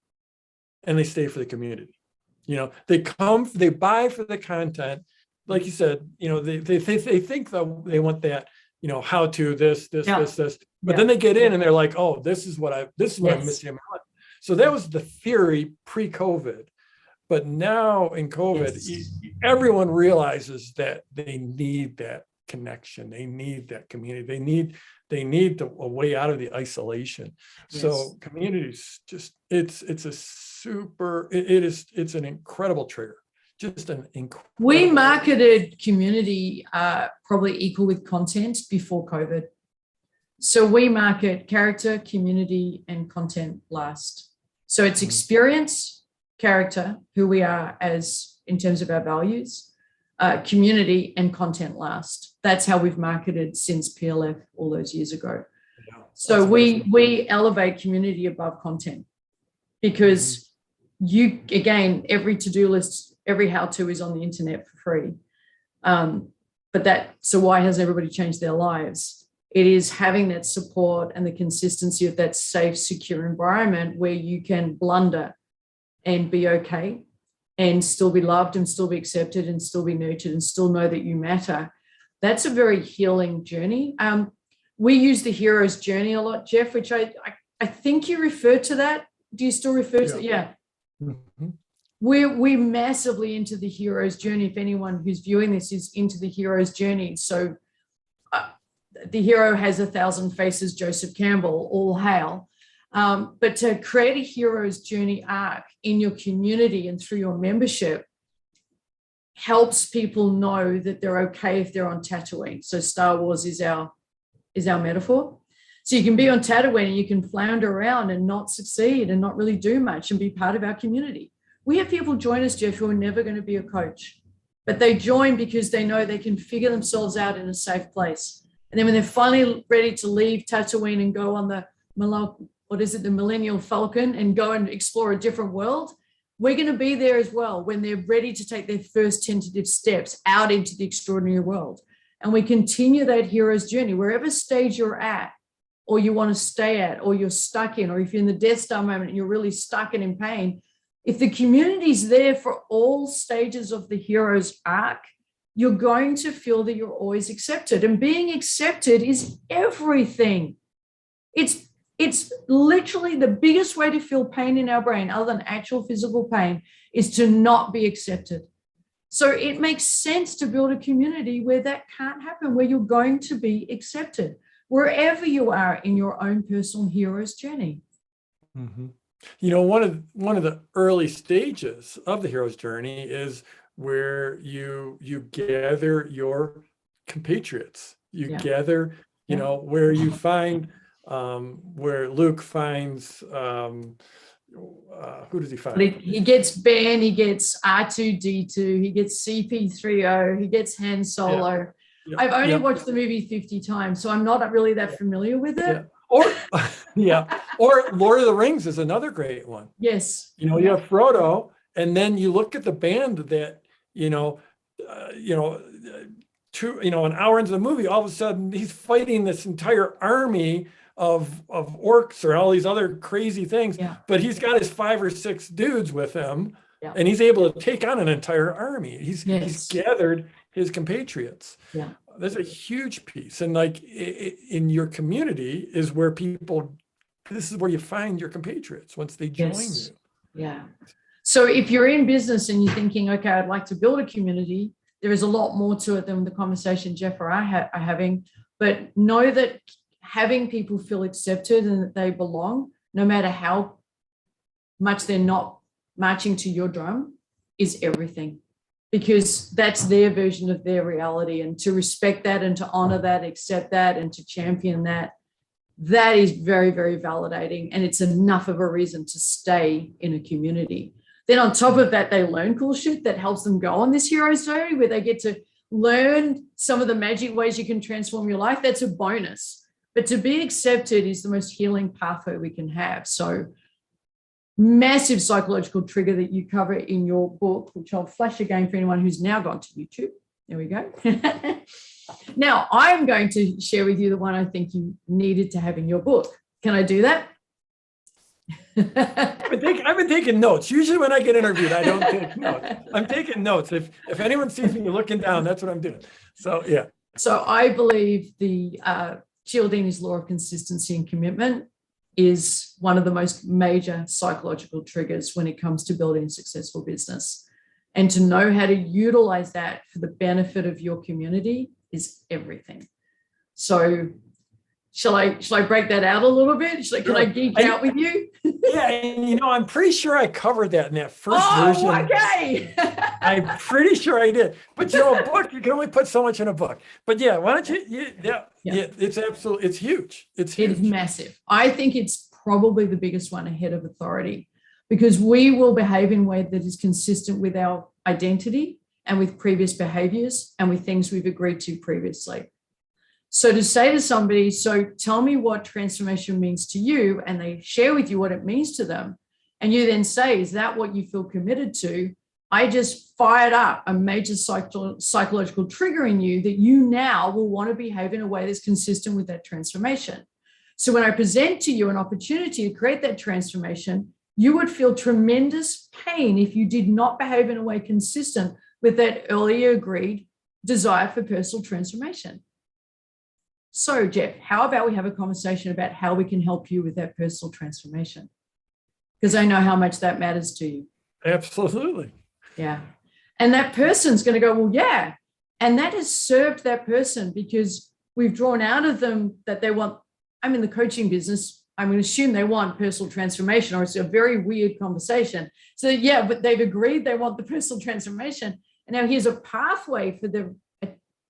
and they stay for the community. They buy for the content. Like you said, they think that they want that, how to this, but then they get in and they're like, oh, this is what I'm missing in my life. So that was the theory pre-COVID. But now in COVID, everyone realizes that they need that connection. They need that community. They need a way out of the isolation. So communities it's an incredible trigger. Just an incredible. We marketed community probably equal with content before COVID. So we market character, community, and content last. So it's experience, character, who we are as in terms of our values, community, and content last. That's how we've marketed since PLF all those years ago. Yeah, so we elevate community above content, because every to-do list, every how-to is on the internet for free. So why has everybody changed their lives? It is having that support and the consistency of that safe, secure environment where you can blunder and be okay and still be loved and still be accepted and still be nurtured and still know that you matter. That's a very healing journey. We use the hero's journey a lot, Jeff, which I think you refer to that. Do you still refer to that? Yeah. Mm-hmm. We're massively into the hero's journey. If anyone who's viewing this is into the hero's journey. So the hero has 1,000 faces, Joseph Campbell, all hail. But to create a hero's journey arc in your community and through your membership helps people know that they're okay if they're on Tatooine. So Star Wars is our metaphor. So you can be on Tatooine and you can flounder around and not succeed and not really do much and be part of our community. We have people join us, Jeff, who are never going to be a coach, but they join because they know they can figure themselves out in a safe place. And then when they're finally ready to leave Tatooine and go on the Millennial Falcon and go and explore a different world, we're going to be there as well when they're ready to take their first tentative steps out into the extraordinary world. And we continue that hero's journey, wherever stage you're at, or you want to stay at, or you're stuck in, or if you're in the Death Star moment and you're really stuck and in pain. If the community's there for all stages of the hero's arc, you're going to feel that you're always accepted. And being accepted is everything. It's literally the biggest way to feel pain in our brain, other than actual physical pain, is to not be accepted. So it makes sense to build a community where that can't happen, where you're going to be accepted, wherever you are in your own personal hero's journey. Mm-hmm. One of the early stages of the hero's journey is where you gather your compatriots. You gather, where you find, where Luke finds, who does he find? He gets Ben, he gets R2-D2, he gets CP3O, he gets Han Solo. Yeah. Yep. I've only watched the movie 50 times, so I'm not really that familiar with it. Yeah. Or Lord of the Rings is another great one. Yes. You have Frodo, and then you look at the band that, an hour into the movie, all of a sudden he's fighting this entire army of orcs or all these other crazy things, but he's got his 5 or 6 dudes with him, and he's able to take on an entire army. He's gathered his compatriots. Yeah. There's a huge piece. And like in your community is where this is where you find your compatriots once they join you. Yeah. So if you're in business and you're thinking, okay, I'd like to build a community, there is a lot more to it than the conversation Jeff or I are having, but know that having people feel accepted and that they belong, no matter how much they're not marching to your drum, is everything. because that's their version of their reality. And to respect that and to honor that, accept that, and to champion that, that is very, very validating. And it's enough of a reason to stay in a community. Then on top of that, they learn cool shit that helps them go on this hero's journey where they get to learn some of the magic ways you can transform your life. That's a bonus. But to be accepted is the most healing pathway we can have. So massive psychological trigger that you cover in your book, which I'll flash again for anyone who's now gone to YouTube. There we go. Now, I'm going to share with you the one I think you needed to have in your book. Can I do that? I've been taking notes. Usually when I get interviewed, I don't take notes. I'm taking notes. If anyone sees me looking down, that's what I'm doing. So, yeah. So I believe the Cialdini's law of consistency and commitment is one of the most major psychological triggers when it comes to building a successful business. And to know how to utilize that for the benefit of your community is everything. So shall I break that out a little bit? Can I geek out with you? Yeah, and I'm pretty sure I covered that in that first version. Okay. I'm pretty sure I did. But a book, you can only put so much in a book. But yeah, why don't you? Yeah, it's absolutely, it's huge. It's huge. It is massive. I think it's probably the biggest one ahead of authority, because we will behave in a way that is consistent with our identity and with previous behaviors and with things we've agreed to previously. So to say to somebody, so tell me what transformation means to you, and they share with you what it means to them, and you then say, is that what you feel committed to? I just fired up a major psychological trigger in you that you now will want to behave in a way that's consistent with that transformation. So when I present to you an opportunity to create that transformation, you would feel tremendous pain if you did not behave in a way consistent with that earlier agreed desire for personal transformation. So, Jeff, how about we have a conversation about how we can help you with that personal transformation? Because I know how much that matters to you. Absolutely. Yeah. And that person's going to go, well, yeah. And that has served that person because we've drawn out of them that they want, I'm in the coaching business, I'm going to assume they want personal transformation, or it's a very weird conversation. So, yeah, but they've agreed they want the personal transformation. And now here's a pathway for the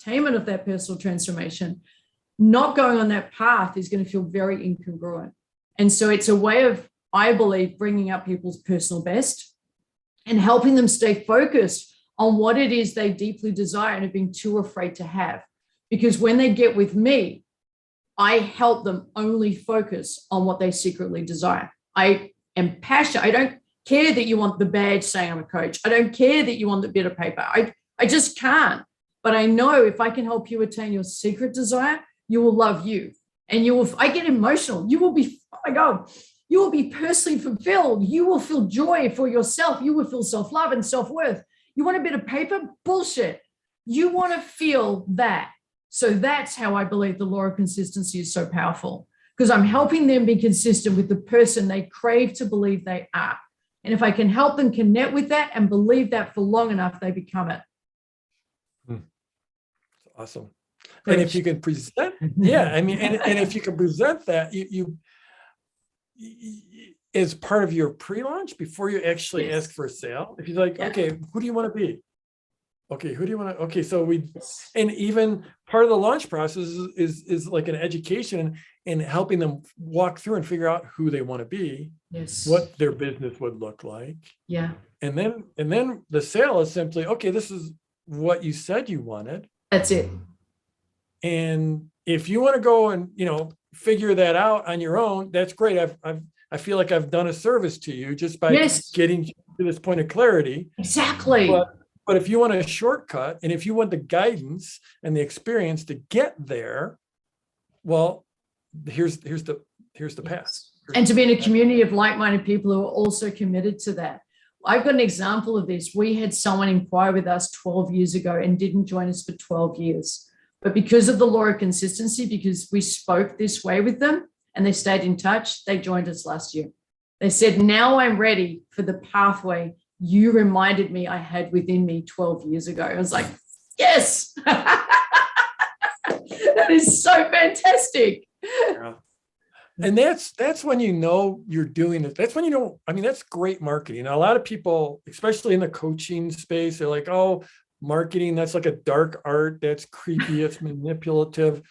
attainment of that personal transformation. Not going on that path is going to feel very incongruent. And so it's a way of, I believe, bringing up people's personal best and helping them stay focused on what it is they deeply desire and have been too afraid to have. Because when they get with me, I help them only focus on what they secretly desire. I am passionate. I don't care that you want the badge saying I'm a coach. I don't care that you want the bit of paper. I just can't. But I know if I can help you attain your secret desire, you will love you. And I get emotional. You will be, oh my God, you will be personally fulfilled. You will feel joy for yourself. You will feel self-love and self-worth. You want a bit of paper? Bullshit. You want to feel that. So that's how I believe the law of consistency is so powerful, because I'm helping them be consistent with the person they crave to believe they are. And if I can help them connect with that and believe that for long enough, they become it. Awesome. And if you can present, and if you can present that, you as part of your pre-launch before you actually ask for a sale, if you're like, okay, who do you want to be? Okay, who do you want to? Okay, so and even part of the launch process is like an education and helping them walk through and figure out who they want to be, what their business would look like. Yeah. And then the sale is simply, okay, this is what you said you wanted. That's it. And if you want to go and, figure that out on your own, that's great. I feel like I've done a service to you just by getting to this point of clarity. Exactly. But if you want a shortcut and if you want the guidance and the experience to get there, well, here's the path. And to be in a community of like-minded people who are also committed to that. I've got an example of this. We had someone inquire with us 12 years ago and didn't join us for 12 years. But because of the law of consistency, because we spoke this way with them and they stayed in touch, they joined us last year. They said, now I'm ready for the pathway you reminded me I had within me 12 years ago. I was like, yes, that is so fantastic. And that's when you know you're doing it. That's when you know, I mean, that's great marketing. Now, a lot of people, especially in the coaching space, they're like, oh, marketing, that's like a dark art. That's creepy. It's manipulative.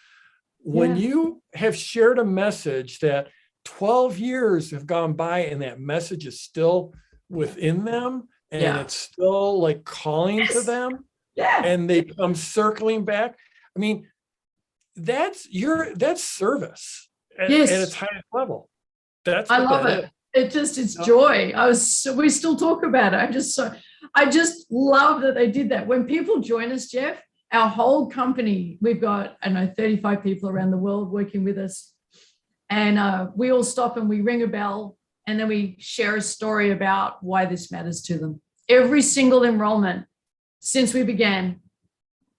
When you have shared a message that 12 years have gone by and that message is still within them and it's still like calling to them and they come circling back. I mean, that's service at its highest level. I love it. It's joy. We still talk about it. I just love that they did that. When people join us, Jeff, our whole company, we've got, I know, 35 people around the world working with us. And we all stop and we ring a bell and then we share a story about why this matters to them. Every single enrollment since we began,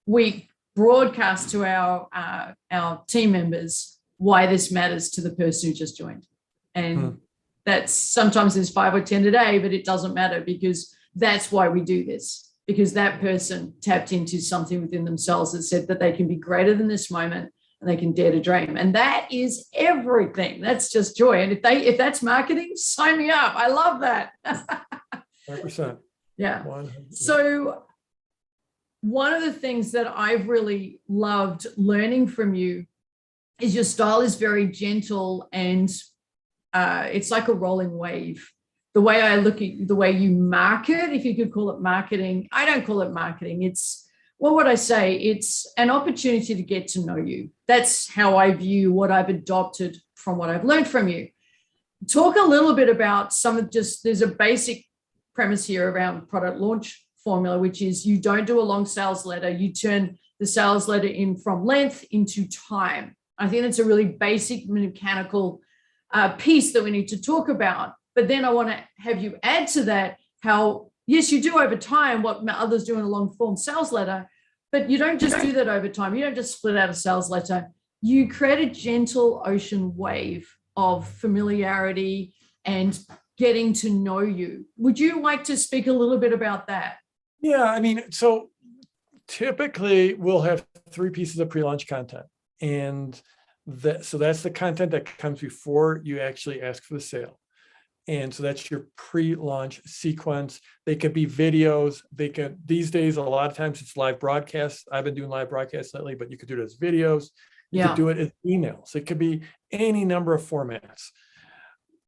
we broadcast to our team members why this matters to the person who just joined. And that's sometimes there's 5 or 10 a day, but it doesn't matter because that's why we do this, because that person tapped into something within themselves that said that they can be greater than this moment and they can dare to dream. And that is everything. That's just joy. And if that's marketing, sign me up. I love that. 100%. Yeah. So one of the things that I've really loved learning from you is your style is very gentle and it's like a rolling wave. The way I look at the way you market, if you could call it marketing, I don't call it marketing. It's, what would I say? It's an opportunity to get to know you. That's how I view what I've adopted from what I've learned from you. Talk a little bit about there's a basic premise here around product launch formula, which is you don't do a long sales letter. You turn the sales letter in from length into time. I think that's a really basic mechanical piece that we need to talk about. But then I want to have you add to that how, yes, you do over time what others do in a long form sales letter, but you don't just do that over time. You don't just split out a sales letter. You create a gentle ocean wave of familiarity and getting to know you. Would you like to speak a little bit about that? Yeah, I mean, so typically we'll have 3 pieces of pre-launch content. And so that's the content that comes before you actually ask for the sale. And so that's your pre-launch sequence. They could be videos. These days, a lot of times it's live broadcasts. I've been doing live broadcasts lately, but you could do it as videos. You could do it as emails. It could be any number of formats.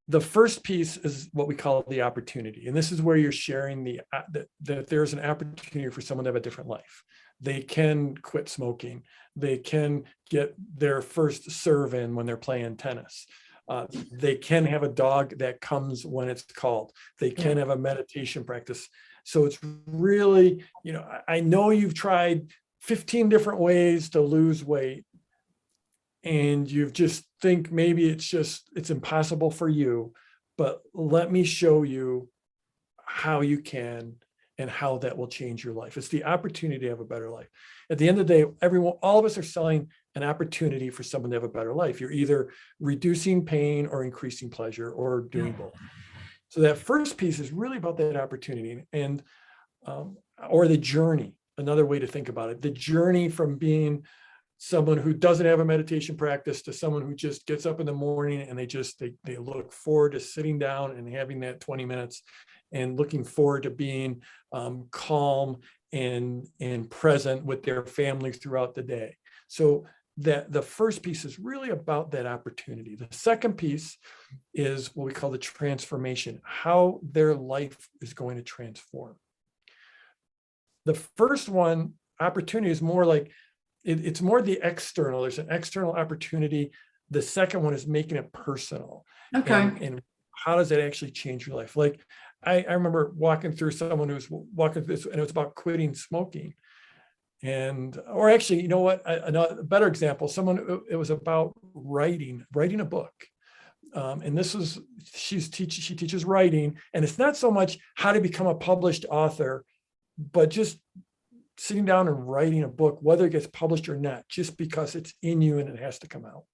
The first piece is what we call the opportunity. And this is where you're sharing that there's an opportunity for someone to have a different life. They can quit smoking. They can get their first serve in when they're playing tennis. They can have a dog that comes when it's called. They can have a meditation practice. So it's really, I know you've tried 15 different ways to lose weight and you just think maybe it's impossible for you, but let me show you how you can and how that will change your life. It's the opportunity to have a better life. At the end of the day, all of us are selling an opportunity for someone to have a better life. You're either reducing pain or increasing pleasure or doing both. So that first piece is really about that opportunity and, or the journey. Another way to think about it, the journey from being someone who doesn't have a meditation practice to someone who just gets up in the morning and they look forward to sitting down and having that 20 minutes and looking forward to being calm and present with their families throughout the day. So that the first piece is really about that opportunity. The second piece is what we call the transformation, how their life is going to transform. The first one, opportunity, is more like, it's more the external. There's an external opportunity. The second one is making it personal. Okay. And how does that actually change your life? Like I remember walking through someone who was walking through this, and it was about quitting smoking. Or actually, you know what? A better example, it was about writing a book. And she teaches writing, and it's not so much how to become a published author, but just sitting down and writing a book, whether it gets published or not, just because it's in you and it has to come out.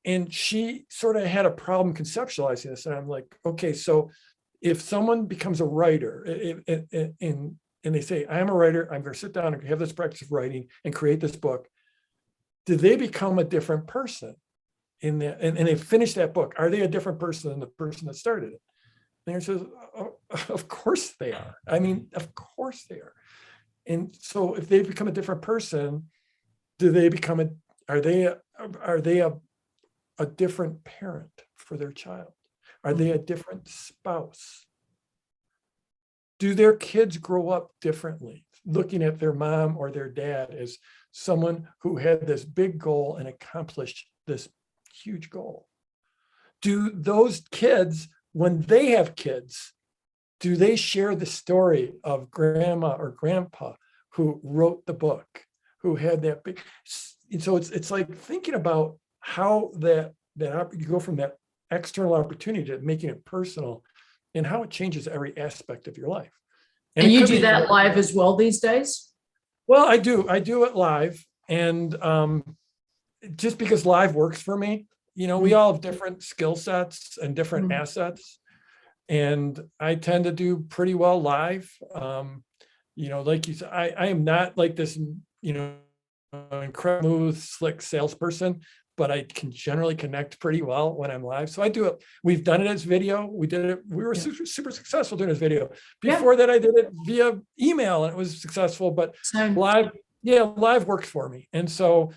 And she sort of had a problem conceptualizing this. And I'm like, okay, so if someone becomes a writer and they say, I am a writer, I'm going to sit down and have this practice of writing and create this book, do they become a different person? in that, and they finish that book, are they a different person than the person that started it? And the answer is, oh, of course they are. I mean, of course they are. And so if they become a different person, do they become are they a different parent for their child? Are they a different spouse? Do their kids grow up differently, looking at their mom or their dad as someone who had this big goal and accomplished this huge goal? Do those kids, when they have kids, do they share the story of grandma or grandpa who wrote the book, who had that big? And so it's like thinking about how that you go from that external opportunity to making it personal, and how it changes every aspect of your life. And you do that live as well these days? Well, I do it live, and just because live works for me. We all have different skill sets and different assets, and I tend to do pretty well live. Like you said, I am not like this, incredible slick salesperson, but I can generally connect pretty well when I'm live. So I do it. We've done it as video. We were super successful doing this video. Before that, I did it via email, and it was successful, but live, live works for me. And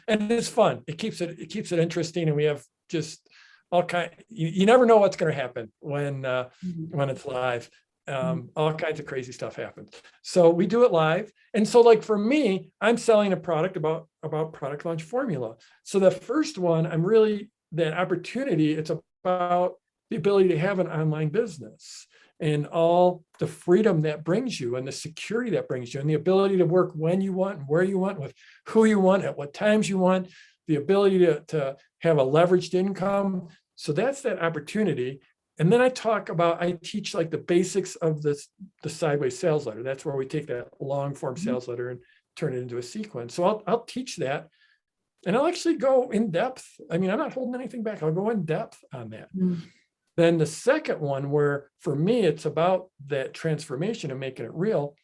it's fun. It keeps it interesting. And we have just all kind, you never know what's going to happen when it's live. All kinds of crazy stuff happens. So we do it live. And so like for me, I'm selling a product about product launch formula. So the first one, I'm really, that opportunity, it's about the ability to have an online business and all the freedom that brings you and the security that brings you and the ability to work when you want and where you want, with who you want, at what times you want, the ability to have a leveraged income. So that's that opportunity. And then I teach like the basics of the sideways sales letter. That's where we take that long form sales letter and turn it into a sequence. So I'll teach that, and I'll actually go in depth. I mean, I'm not holding anything back. I'll go in depth on that. Then the second one, where for me, it's about that transformation and making it real.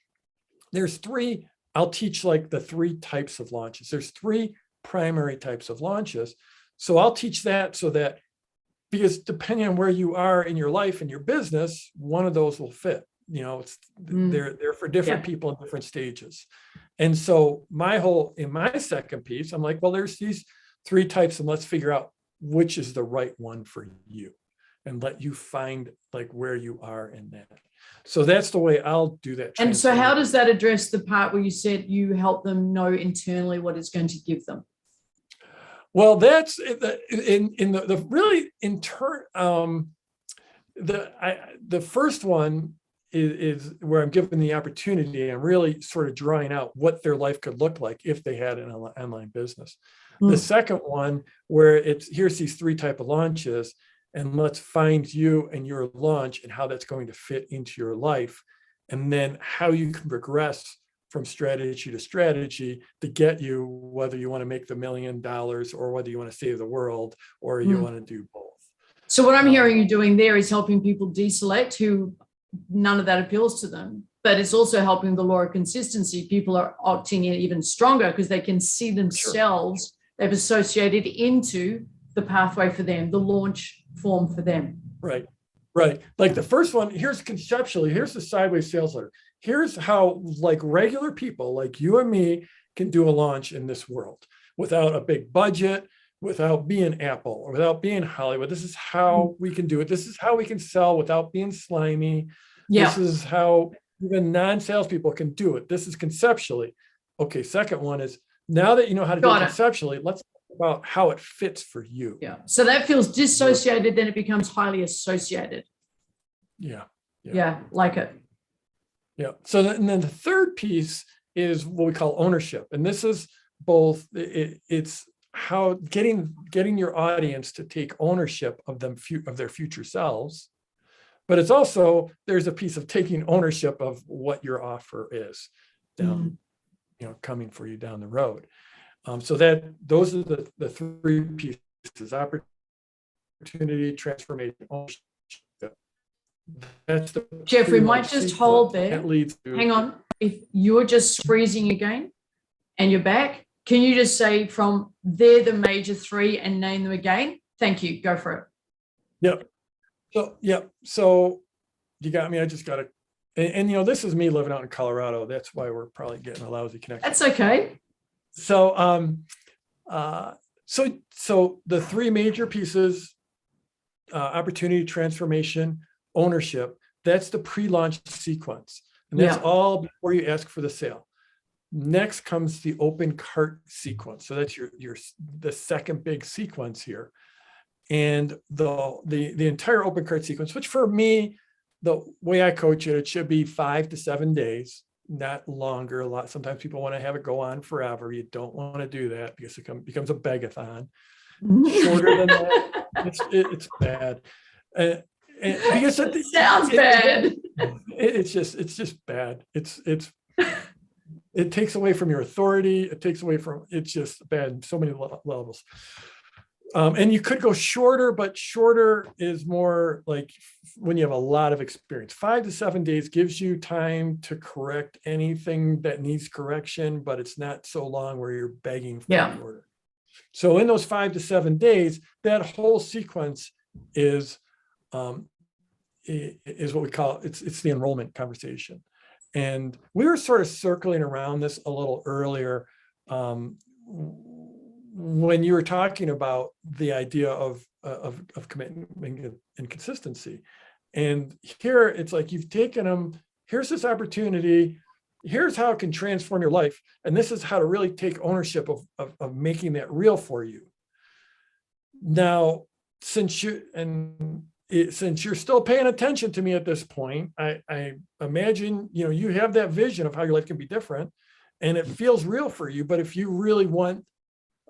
There's three, I'll teach like the three types of launches. There's three primary types of launches. So I'll teach that so that, because depending on where you are in your life and your business, one of those will fit. They're for different people in different stages. And so in my second piece, I'm like, well, there's these three types, and let's figure out which is the right one for you, and let you find like where you are in that. So that's the way I'll do that. And so how does that address the part where you said you help them know internally what it's going to give them? Well, that's the really in turn. The first one is where I'm given the opportunity. I'm really sort of drawing out what their life could look like if they had an online business. The second one, where here's these three type of launches, and let's find you and your launch and how that's going to fit into your life, and then how you can progress from strategy to strategy to get you, whether you want to make the $1 million or whether you want to save the world or you want to do both. So what I'm hearing you doing there is helping people deselect who none of that appeals to them, but it's also helping the law of consistency. People are opting in even stronger because they can see themselves, they've associated into the pathway for them, the launch form for them. Right. Like the first one, here's the sideways sales letter. Here's how like regular people like you and me can do a launch in this world without a big budget, without being Apple or without being Hollywood. This is how we can do it. This is how we can sell without being slimy. This is how even non-salespeople can do it. This is conceptually. Okay, second one is, now that you know how to do it conceptually, let's talk about how it fits for you. Yeah. So that feels dissociated, then it becomes highly associated. Yeah. Like it. Yeah. So and then the third piece is what we call ownership. And this is both, it's how getting your audience to take ownership of their future selves. But it's also, there's a piece of taking ownership of what your offer is down, coming for you down the road. So those are the three pieces: opportunity, transformation, ownership. That's Jeffrey, might just hold there. Hang on. If you're just freezing again and you're back, can you just say from they're the major three and name them again? Thank you. Go for it. Yep. So you got me. I just got to, and this is me living out in Colorado. That's why we're probably getting a lousy connection. That's okay. So, so the three major pieces, opportunity, transformation, ownership, that's the pre-launch sequence. And that's all before you ask for the sale. Next comes the open cart sequence. So that's the second big sequence here. And the entire open cart sequence, which for me, the way I coach it, it should be 5 to 7 days, not longer. Sometimes people want to have it go on forever. You don't want to do that because it becomes a begathon. Shorter than that, it's bad. Because it sounds bad. It's just bad. It takes away from your authority. It takes away from, it's just bad in so many levels. And you could go shorter, but shorter is more like when you have a lot of experience. 5 to 7 days gives you time to correct anything that needs correction, but it's not so long where you're begging for an order. So in those 5 to 7 days, that whole sequence is what we call, it's the enrollment conversation. And we were sort of circling around this a little earlier when you were talking about the idea of commitment and consistency. And here it's like you've taken them, here's this opportunity, here's how it can transform your life, and this is how to really take ownership of making that real for you. Now, since you're still paying attention to me at this point, I imagine you have that vision of how your life can be different, and it feels real for you. But if you really want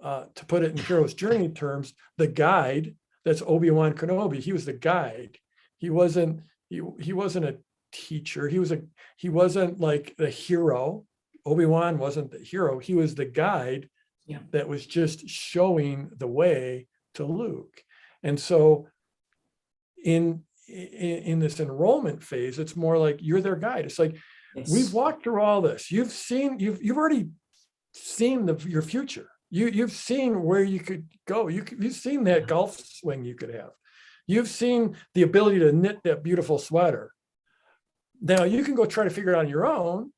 to put it in hero's journey terms, the guide, that's Obi-Wan Kenobi. He was the guide. He wasn't a teacher. He wasn't like the hero. Obi-Wan wasn't the hero. He was the guide that was just showing the way to Luke. And so in this enrollment phase, it's more like you're their guide. It's like, we've walked through all this. You've already seen your future. You've seen where you could go. You've seen that golf swing you could have. You've seen the ability to knit that beautiful sweater. Now you can go try to figure it out on your own,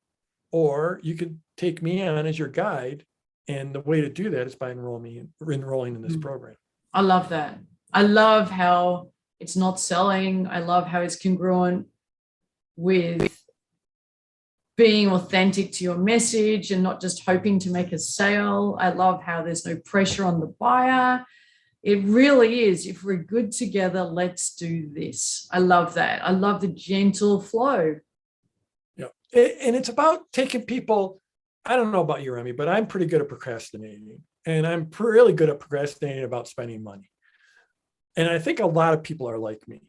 or you could take me on as your guide. And the way to do that is by enrolling in this program. I love that. I love how it's not selling. I love how it's congruent with being authentic to your message and not just hoping to make a sale. I love how there's no pressure on the buyer. It really is, if we're good together, let's do this. I love that. I love the gentle flow. Yeah. And it's about taking people, I don't know about you, Remy, but I'm pretty good at procrastinating. And I'm really good at procrastinating about spending money. And I think a lot of people are like me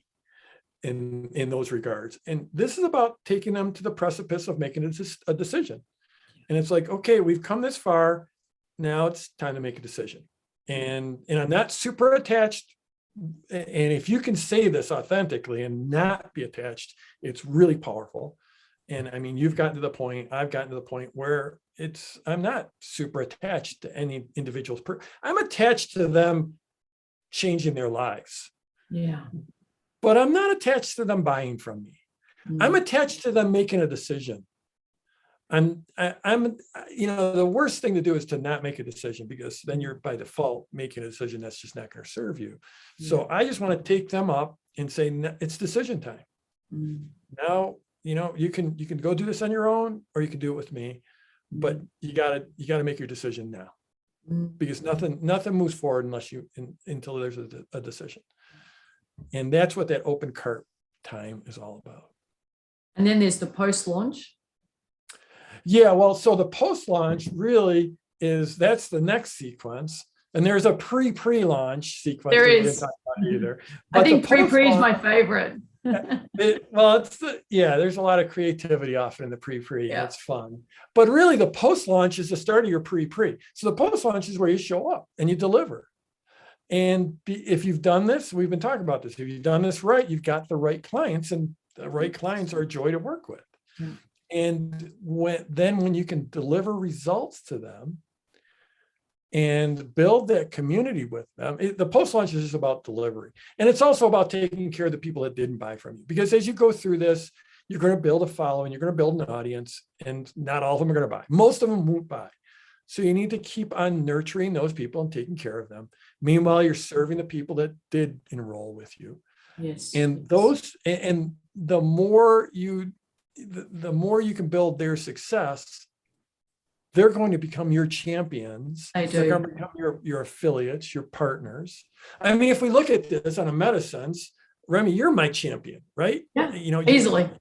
in those regards. And this is about taking them to the precipice of making a decision. And it's like, okay, we've come this far. Now it's time to make a decision. And I'm not super attached. And if you can say this authentically and not be attached, it's really powerful. And I mean, you've gotten to the point, I've gotten to the point where I'm not super attached to any individual's I'm attached to them changing their lives. Yeah. But I'm not attached to them buying from me. I'm attached to them making a decision. I'm the worst thing to do is to not make a decision, because then you're by default making a decision that's just not going to serve you. So I just want to take them up and say, it's decision time. Now, you can go do this on your own, or you can do it with me, but you gotta make your decision now, because nothing moves forward until there's a decision. And that's what that open cart time is all about. And then there's the post-launch. Yeah, well, so the post-launch really that's the next sequence. And there's a pre-launch sequence. There is. Talk about either. But I think pre-pre is my favorite. There's a lot of creativity often in the pre-pre. Yeah. It's fun. But really the post-launch is the start of your pre-pre. So the post-launch is where you show up and you deliver. And if you've done this, we've been talking about this, if you've done this right, you've got the right clients, and the right clients are a joy to work with. And when you can deliver results to them, and build that community with them. The post-launch is just about delivery. And it's also about taking care of the people that didn't buy from you. Because as you go through this, you're going to build a following, you're going to build an audience, and not all of them are going to buy. Most of them won't buy. So you need to keep on nurturing those people and taking care of them. Meanwhile, you're serving the people that did enroll with you. Yes. And those, and the more you can build their success, they're going to become your champions. They're going to become your affiliates, your partners. I mean, if we look at this on a meta sense, Remy, you're my champion, right? Yeah, easily.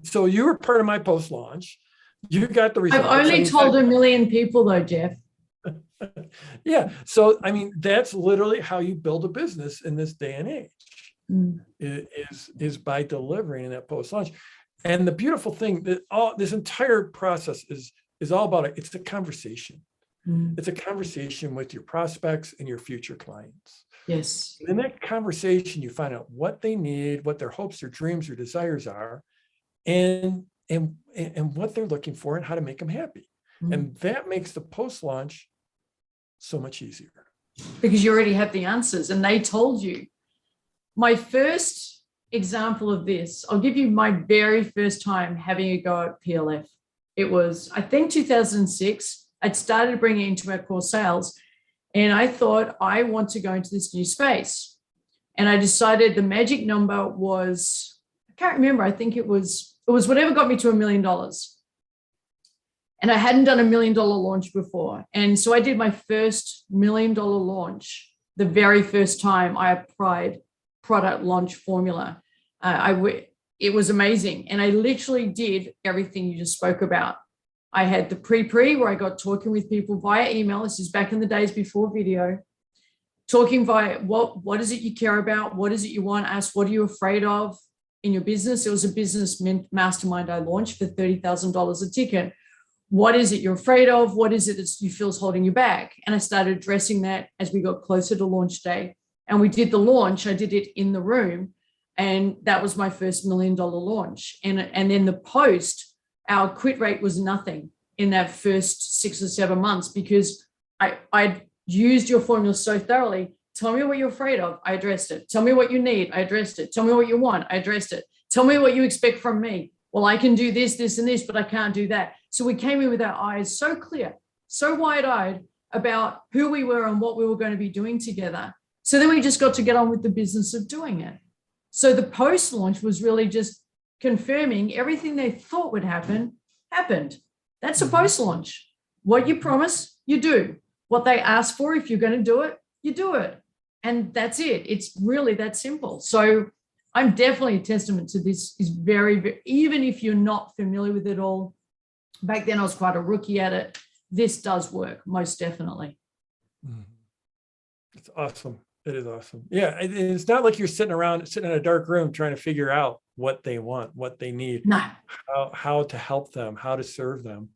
So you were part of my post-launch. You got the results. I've only told 1 million people though, Jeff. Yeah. So, I mean, that's literally how you build a business in this day and age, is by delivering that post-launch. And the beautiful thing that this entire process is all about it's a conversation. It's a conversation with your prospects and your future clients. Yes. And in that conversation, you find out what they need, what their hopes, their dreams, their desires are, and what they're looking for and how to make them happy. And that makes the post-launch so much easier. Because you already have the answers and they told you. My first example of this, I'll give you my very first time having a go at PLF. It was, I think, 2006. I'd started bringing it into our core sales, and I thought, I want to go into this new space. And I decided the magic number was, I can't remember, I think it was whatever got me to $1 million. And I hadn't done $1 million launch before. And so I did my first $1 million launch the very first time I applied product launch formula. It was amazing. And I literally did everything you just spoke about. I had the pre where I got talking with people via email. This is back in the days before video. Talking via what is it you care about? What is it you want? Ask, what are you afraid of in your business? It was a business mastermind I launched for $30,000 a ticket. What is it you're afraid of? What is it that you feel is holding you back? And I started addressing that as we got closer to launch day. And we did the launch. I did it in the room. And that was my first $1 million launch. And then the post, our quit rate was nothing in that first 6 or 7 months, because I'd used your formula so thoroughly. Tell me what you're afraid of. I addressed it. Tell me what you need. I addressed it. Tell me what you want. I addressed it. Tell me what you expect from me. Well, I can do this, this, and this, but I can't do that. So we came in with our eyes so clear, so wide-eyed about who we were and what we were going to be doing together. So then we just got to get on with the business of doing it. So the post-launch was really just confirming everything they thought would happen, happened. That's a post-launch. What you promise, you do. What they ask for, if you're going to do it, you do it. And that's it. It's really that simple. So I'm definitely a testament to this. Is very, even if you're not familiar with it all, back then I was quite a rookie at it. This does work, most definitely. It's awesome. It is awesome. Yeah. It's not like you're sitting in a dark room trying to figure out what they want, what they need, no. how to help them, how to serve them.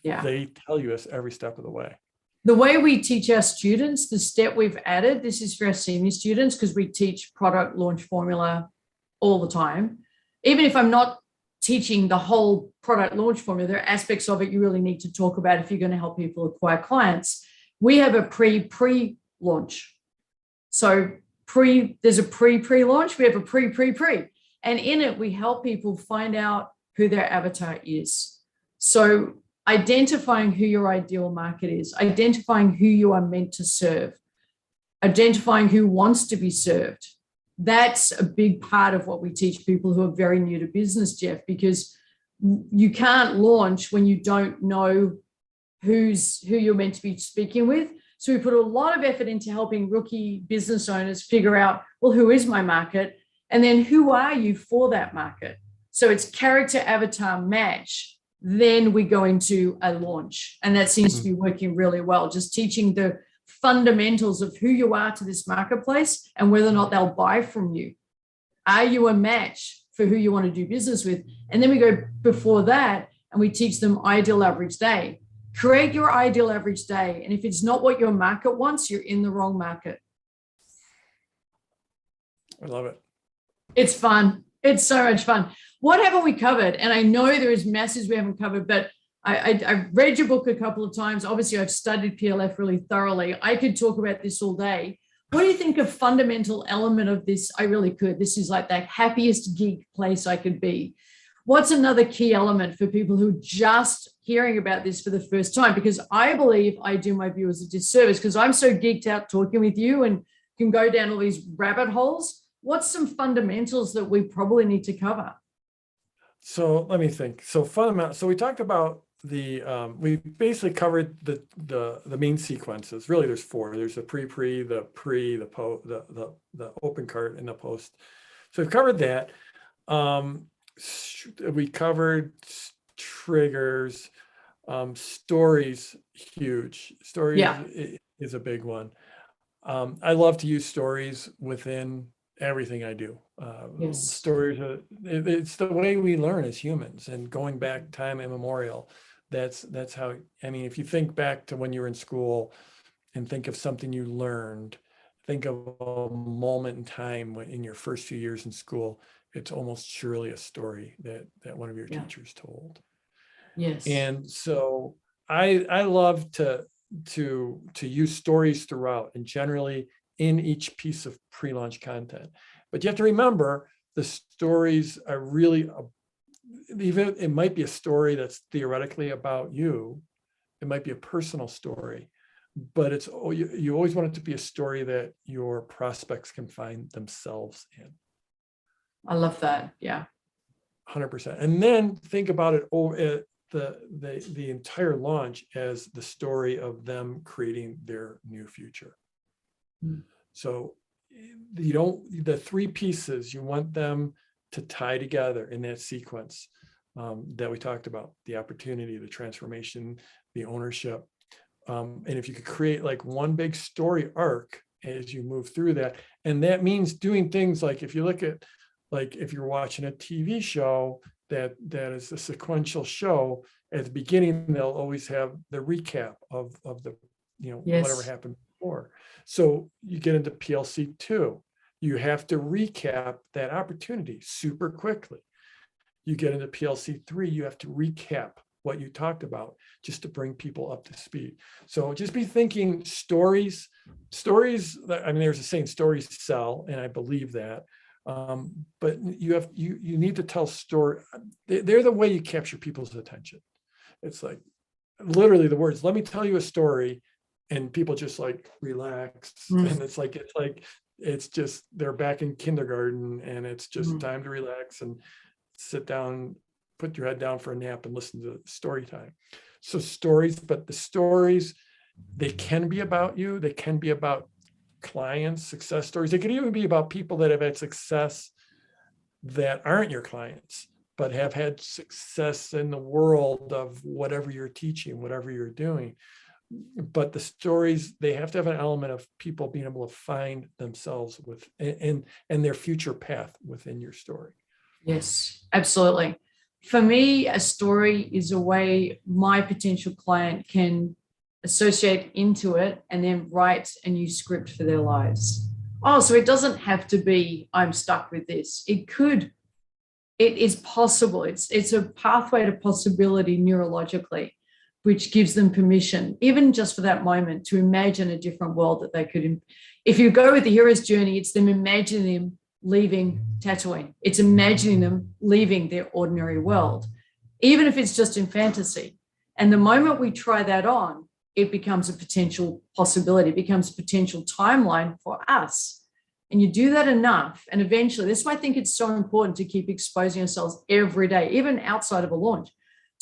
Yeah. They tell you this every step of the way. The way we teach our students, the step we've added, this is for our senior students, because we teach product launch formula all the time. Even if I'm not teaching the whole product launch formula, there are aspects of it you really need to talk about if you're going to help people acquire clients. We have a pre-launch. So there's a pre-launch, we have a pre. And in it, we help people find out who their avatar is. So identifying who your ideal market is, identifying who you are meant to serve, identifying who wants to be served. That's a big part of what we teach people who are very new to business, Jeff, because you can't launch when you don't know who you're meant to be speaking with. So we put a lot of effort into helping rookie business owners figure out, well, who is my market? And then who are you for that market? So it's character avatar match. Then we go into a launch. And that seems to be working really well. Just teaching the fundamentals of who you are to this marketplace and whether or not they'll buy from you. Are you a match for who you want to do business with? And then we go before that and we teach them ideal average day. Create your ideal average day. And if it's not what your market wants, you're in the wrong market. I love it. It's fun. It's so much fun. What haven't we covered? And I know there is masses we haven't covered, but I've read your book a couple of times. Obviously, I've studied PLF really thoroughly. I could talk about this all day. What do you think a fundamental element of this? I really could. This is like the happiest gig place I could be. What's another key element for people who are just hearing about this for the first time? Because I believe I do my viewers a disservice because I'm so geeked out talking with you and can go down all these rabbit holes. What's some fundamentals that we probably need to cover? So let me think. So fundamental. So we talked about we basically covered the main sequences. Really, there's four. There's the pre, the open cart, and the post. So we've covered that. We covered triggers, stories, huge. Stories is a big one. I love to use stories within everything I do. Stories, it's the way we learn as humans, and going back time immemorial. That's how, I mean, if you think back to when you were in school and think of something you learned, think of a moment in time in your first few years in school, it's almost surely a story that one of your teachers told. Yes. And so I love to use stories throughout, and generally in each piece of pre-launch content. But you have to remember, the stories are really, even it might be a story that's theoretically about you, it might be a personal story, but it's, you always want it to be a story that your prospects can find themselves in. I love that. Yeah. 100%. And then think about it over the entire launch as the story of them creating their new future. So the three pieces, you want them to tie together in that sequence that we talked about: the opportunity, the transformation, the ownership. And if you could create like one big story arc as you move through that, and that means doing things like, if you look at, like, if you're watching a TV show that is a sequential show, at the beginning, they'll always have the recap of the, whatever happened before. So you get into PLC 2, you have to recap that opportunity super quickly. You get into PLC 3, you have to recap what you talked about just to bring people up to speed. So just be thinking stories. I mean, there's a saying, stories sell, and I believe that. But you need to tell story. They're the way you capture people's attention. It's like literally the words, let me tell you a story, and people just like relax. And it's just, they're back in kindergarten, and it's just time to relax and sit down, put your head down for a nap and listen to story time. So stories, but the stories, they can be about you. They can be about clients, success stories. They could even be about people that have had success that aren't your clients, but have had success in the world of whatever you're teaching, whatever you're doing. But the stories, they have to have an element of people being able to find themselves with and their future path within your story. Yes, absolutely. For me, a story is a way my potential client can associate into it and then write a new script for their lives. Oh, so it doesn't have to be, I'm stuck with this. It is possible. It's a pathway to possibility neurologically, which gives them permission, even just for that moment, to imagine a different world that they could. If you go with the hero's journey, it's them imagining them leaving Tatooine. It's imagining them leaving their ordinary world, even if it's just in fantasy. And the moment we try that on, it becomes a potential possibility, becomes a potential timeline for us. And you do that enough, and eventually, that's why I think it's so important to keep exposing ourselves every day, even outside of a launch,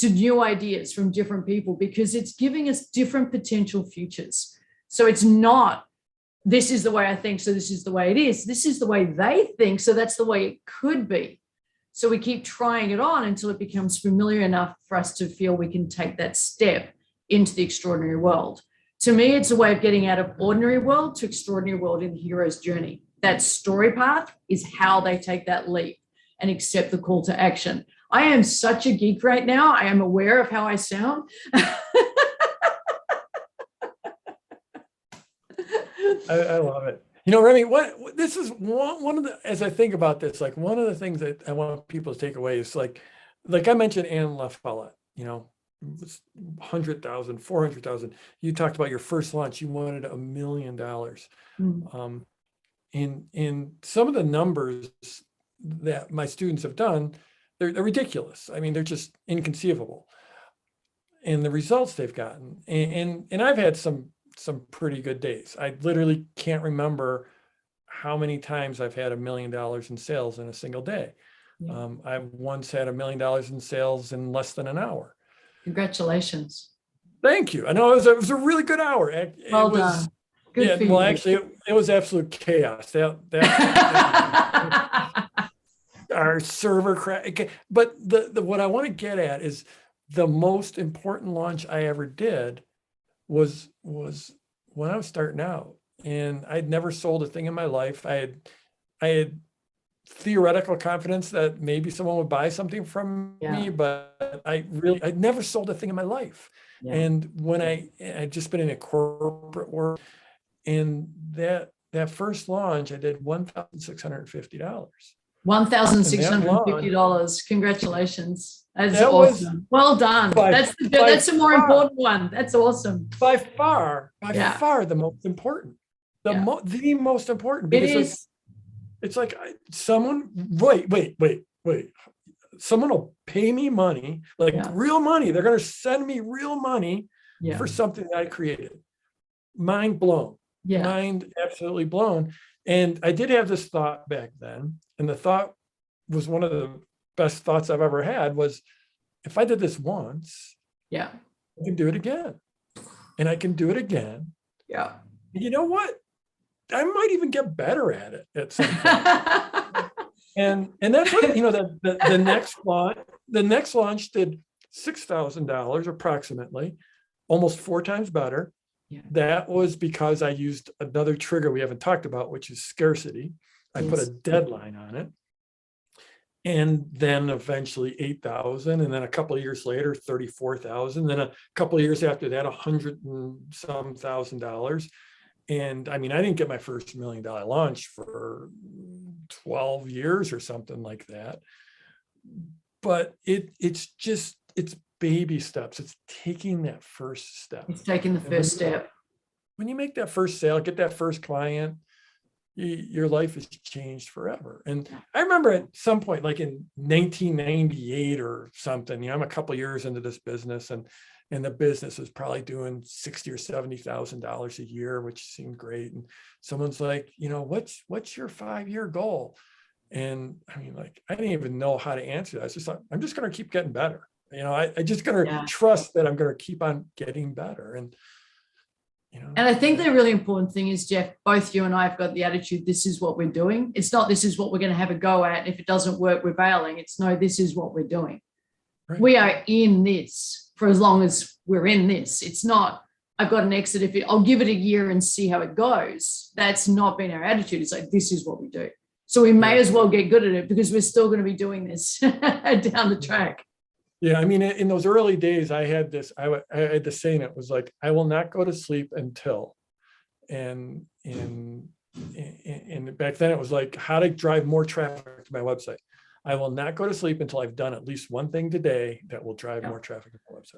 to new ideas from different people, because it's giving us different potential futures. So it's not, this is the way I think, so this is the way it is. This is the way they think, so that's the way it could be. So we keep trying it on until it becomes familiar enough for us to feel we can take that step into the extraordinary world. To me, it's a way of getting out of ordinary world to extraordinary world in the hero's journey. That story path is how they take that leap and accept the call to action. I am such a geek right now. I am aware of how I sound. I love it. You know, Remy, this is one of the, as I think about this, like one of the things that I want people to take away is like I mentioned Anne Laflette, was 100,000, 400,000. You talked about your first launch. You wanted $1 million. In some of the numbers that my students have done, they're ridiculous. I mean, they're just inconceivable. And the results they've gotten, and I've had some pretty good days. I literally can't remember how many times I've had $1 million in sales in a single day. I once had $1 million in sales in less than an hour. Congratulations. Thank you. I know it was a really good hour. Well done. Good for you. Well, actually, it was absolute chaos. That our server crash. But the what I want to get at is the most important launch I ever did was when I was starting out, and I'd never sold a thing in my life. I had theoretical confidence that maybe someone would buy something from me, but I'd never sold a thing in my life. And when I'd just been in a corporate world, and that first launch, I did $1,650. $1,650. Congratulations. That's awesome. Well done. That's the more important one. That's awesome. By far the most important. The most important. Because it is. It's like someone, wait. Someone will pay me money, real money. They're going to send me real money for something that I created. Mind blown. Mind absolutely blown. And I did have this thought back then. And the thought was one of the best thoughts I've ever had was, if I did this once, I can do it again. And I can do it again. Yeah. You know what? I might even get better at it at some point. and that's what, the next launch did $6,000 approximately, almost 4 times better. That was because I used another trigger we haven't talked about, which is scarcity. I put a deadline on it. And then eventually 8,000, and then a couple of years later, 34,000. Then a couple of years after that, $100,000 and some $1,000. And I mean, I didn't get my first $1 million launch for 12 years or something like that. But it's baby steps. It's taking that first step. It's taking the first step. When you make that first sale, get that first client, your life has changed forever. And I remember at some point, like in 1998 or something, I'm a couple of years into this business, and the business was probably doing $60,000 or $70,000 a year, which seemed great. And someone's like, what's your 5-year goal? And I mean, I didn't even know how to answer that. I was just like, I'm just going to keep getting better. I just got to trust that I'm going to keep on getting better. And I think the really important thing is, Jeff, both you and I have got the attitude, this is what we're doing. It's not, this is what we're going to have a go at. If it doesn't work, we're bailing. It's no, this is what we're doing. Right. We are in this for as long as we're in this. It's not, I've got an exit. I'll give it a year and see how it goes. That's not been our attitude. It's like, this is what we do. So we may as well get good at it, because we're still going to be doing this down the track. Yeah, I mean, in those early days, I had this saying, it was like, I will not go to sleep until, and back then it was like, how to drive more traffic to my website. I will not go to sleep until I've done at least one thing today that will drive more traffic to my website.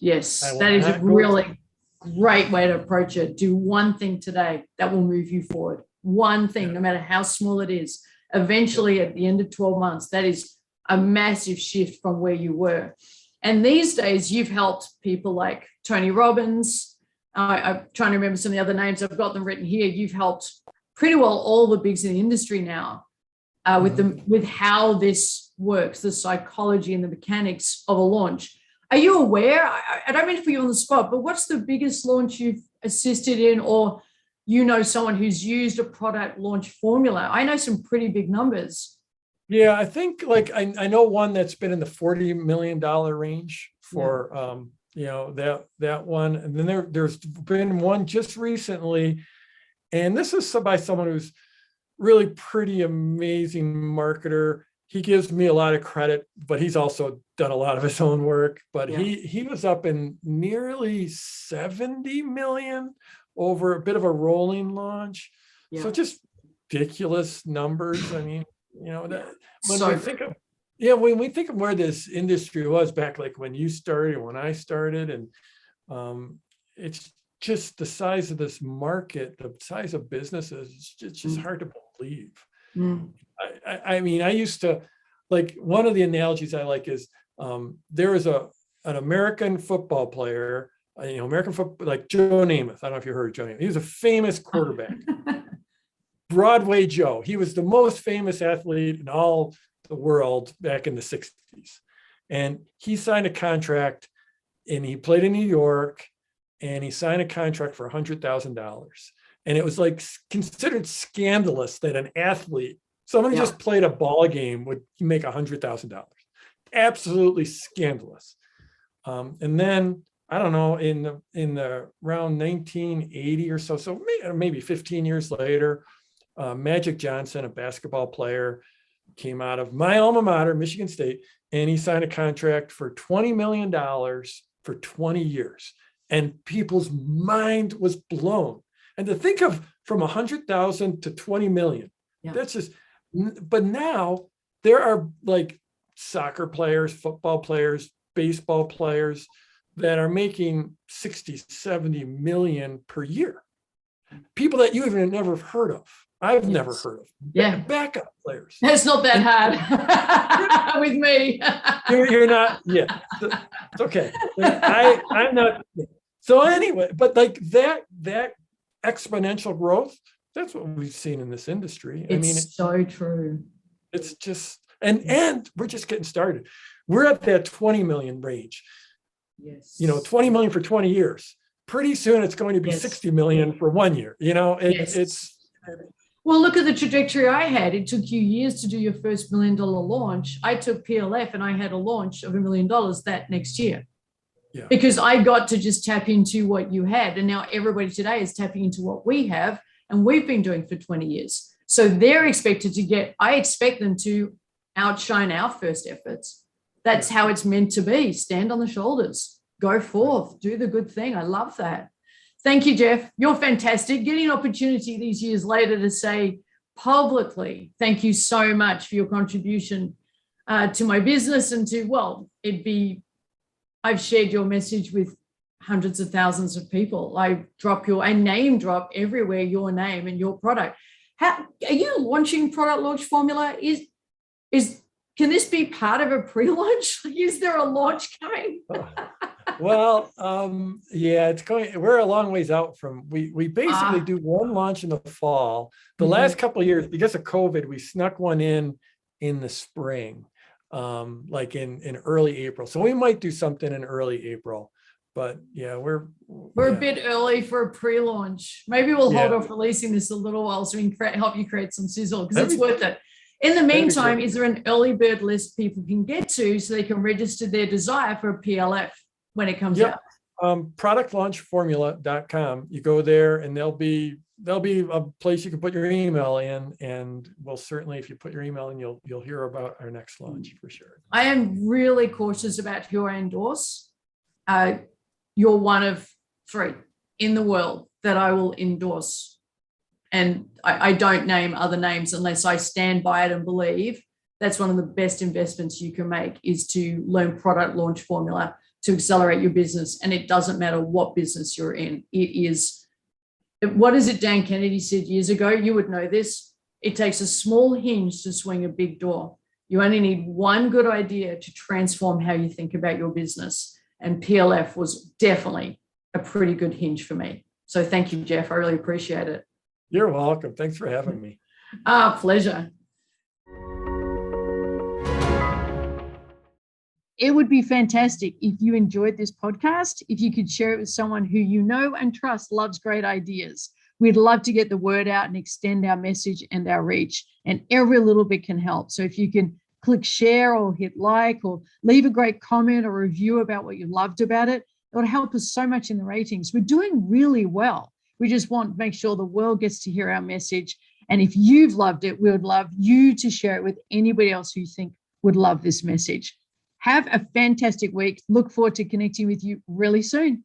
Yes, that is a really great way to approach it. Do one thing today that will move you forward. One thing, no matter how small it is. Eventually, at the end of 12 months, that is a massive shift from where you were. And these days, you've helped people like Tony Robbins. I'm trying to remember some of the other names. I've got them written here. You've helped pretty well all the bigs in the industry now with how this works, the psychology and the mechanics of a launch. Are you aware? I don't mean to put you on the spot, but what's the biggest launch you've assisted in, or someone who's used a product launch formula? I know some pretty big numbers. Yeah, I think I know one that's been in the $40 million range for that one. And then there's been one just recently, and this is by someone who's really pretty amazing marketer. He gives me a lot of credit, but he's also done a lot of his own work. But he was up in nearly 70 million over a bit of a rolling launch. So just ridiculous numbers. I mean, when we think of Yeah, when we think of where this industry was back, like when you started, when I started, and it's just the size of this market, the size of businesses, it's just hard to believe. Mm. I mean, I used to, like, one of the analogies I like is there was an American football player, American football, like Joe Namath. I don't know if you heard of Joe Namath. He was a famous quarterback. Broadway Joe. He was the most famous athlete in all the world back in the 60s. And he signed a contract, and he played in New York, and he signed a contract for $100,000. And it was like considered scandalous that an athlete, someone who just played a ball game, would make $100,000. Absolutely scandalous. And then, I don't know, in the around 1980 or so maybe 15 years later, Magic Johnson, a basketball player, came out of my alma mater, Michigan State, and he signed a contract for $20 million for 20 years. And people's mind was blown. And to think of from 100,000 to 20 million, that's just, but now there are like soccer players, football players, baseball players that are making 60, 70 million per year. People that you even never heard of. I've never heard of. Yeah. Backup players. It's not that hard with me. You're not, it's okay. I'm not. So anyway, but like that exponential growth, that's what we've seen in this industry. It's so true. It's just, and we're just getting started. We're at that 20 million range. Yes. 20 million for 20 years. Pretty soon it's going to be 60 million for 1 year. It's. Well, look at the trajectory I had. It took you years to do your first $1 million launch. I took PLF and I had a launch of $1 million that next year. Yeah. Because I got to just tap into what you had. And now everybody today is tapping into what we have and we've been doing for 20 years. So they're expected to I expect them to outshine our first efforts. That's how it's meant to be. Stand on the shoulders, go forth, do the good thing. I love that. Thank you, Jeff. You're fantastic. Getting an opportunity these years later to say publicly, thank you so much for your contribution to my business and to, I've shared your message with hundreds of thousands of people. I name drop everywhere your name and your product. How are you launching product launch formula? Can this be part of a pre-launch? Is there a launch coming? Well, it's going. We're a long ways out from. We basically do one launch in the fall. The last couple of years, because of COVID, we snuck one in the spring, like in early April. So we might do something in early April. But we're a bit early for a pre-launch. Maybe we'll hold off releasing this a little while so we can help you create some sizzle because it's worth it. In the meantime, is there an early bird list people can get to so they can register their desire for a PLF when it comes out? Productlaunchformula.com. You go there and there'll be a place you can put your email in, and we'll certainly, if you put your email in, you'll hear about our next launch for sure. I am really cautious about who I endorse. You're one of 3 in the world that I will endorse. And I don't name other names unless I stand by it and believe. That's one of the best investments you can make, is to learn product launch formula to accelerate your business. And it doesn't matter what business you're in. What is it Dan Kennedy said years ago? You would know this. It takes a small hinge to swing a big door. You only need one good idea to transform how you think about your business. And PLF was definitely a pretty good hinge for me. So thank you, Jeff. I really appreciate it. You're welcome. Thanks for having me. Pleasure. It would be fantastic if you enjoyed this podcast, if you could share it with someone who you know and trust loves great ideas. We'd love to get the word out and extend our message and our reach, and every little bit can help. So if you can click share or hit like or leave a great comment or review about what you loved about it, it would help us so much in the ratings. We're doing really well. We just want to make sure the world gets to hear our message. And if you've loved it, we would love you to share it with anybody else who you think would love this message. Have a fantastic week. Look forward to connecting with you really soon.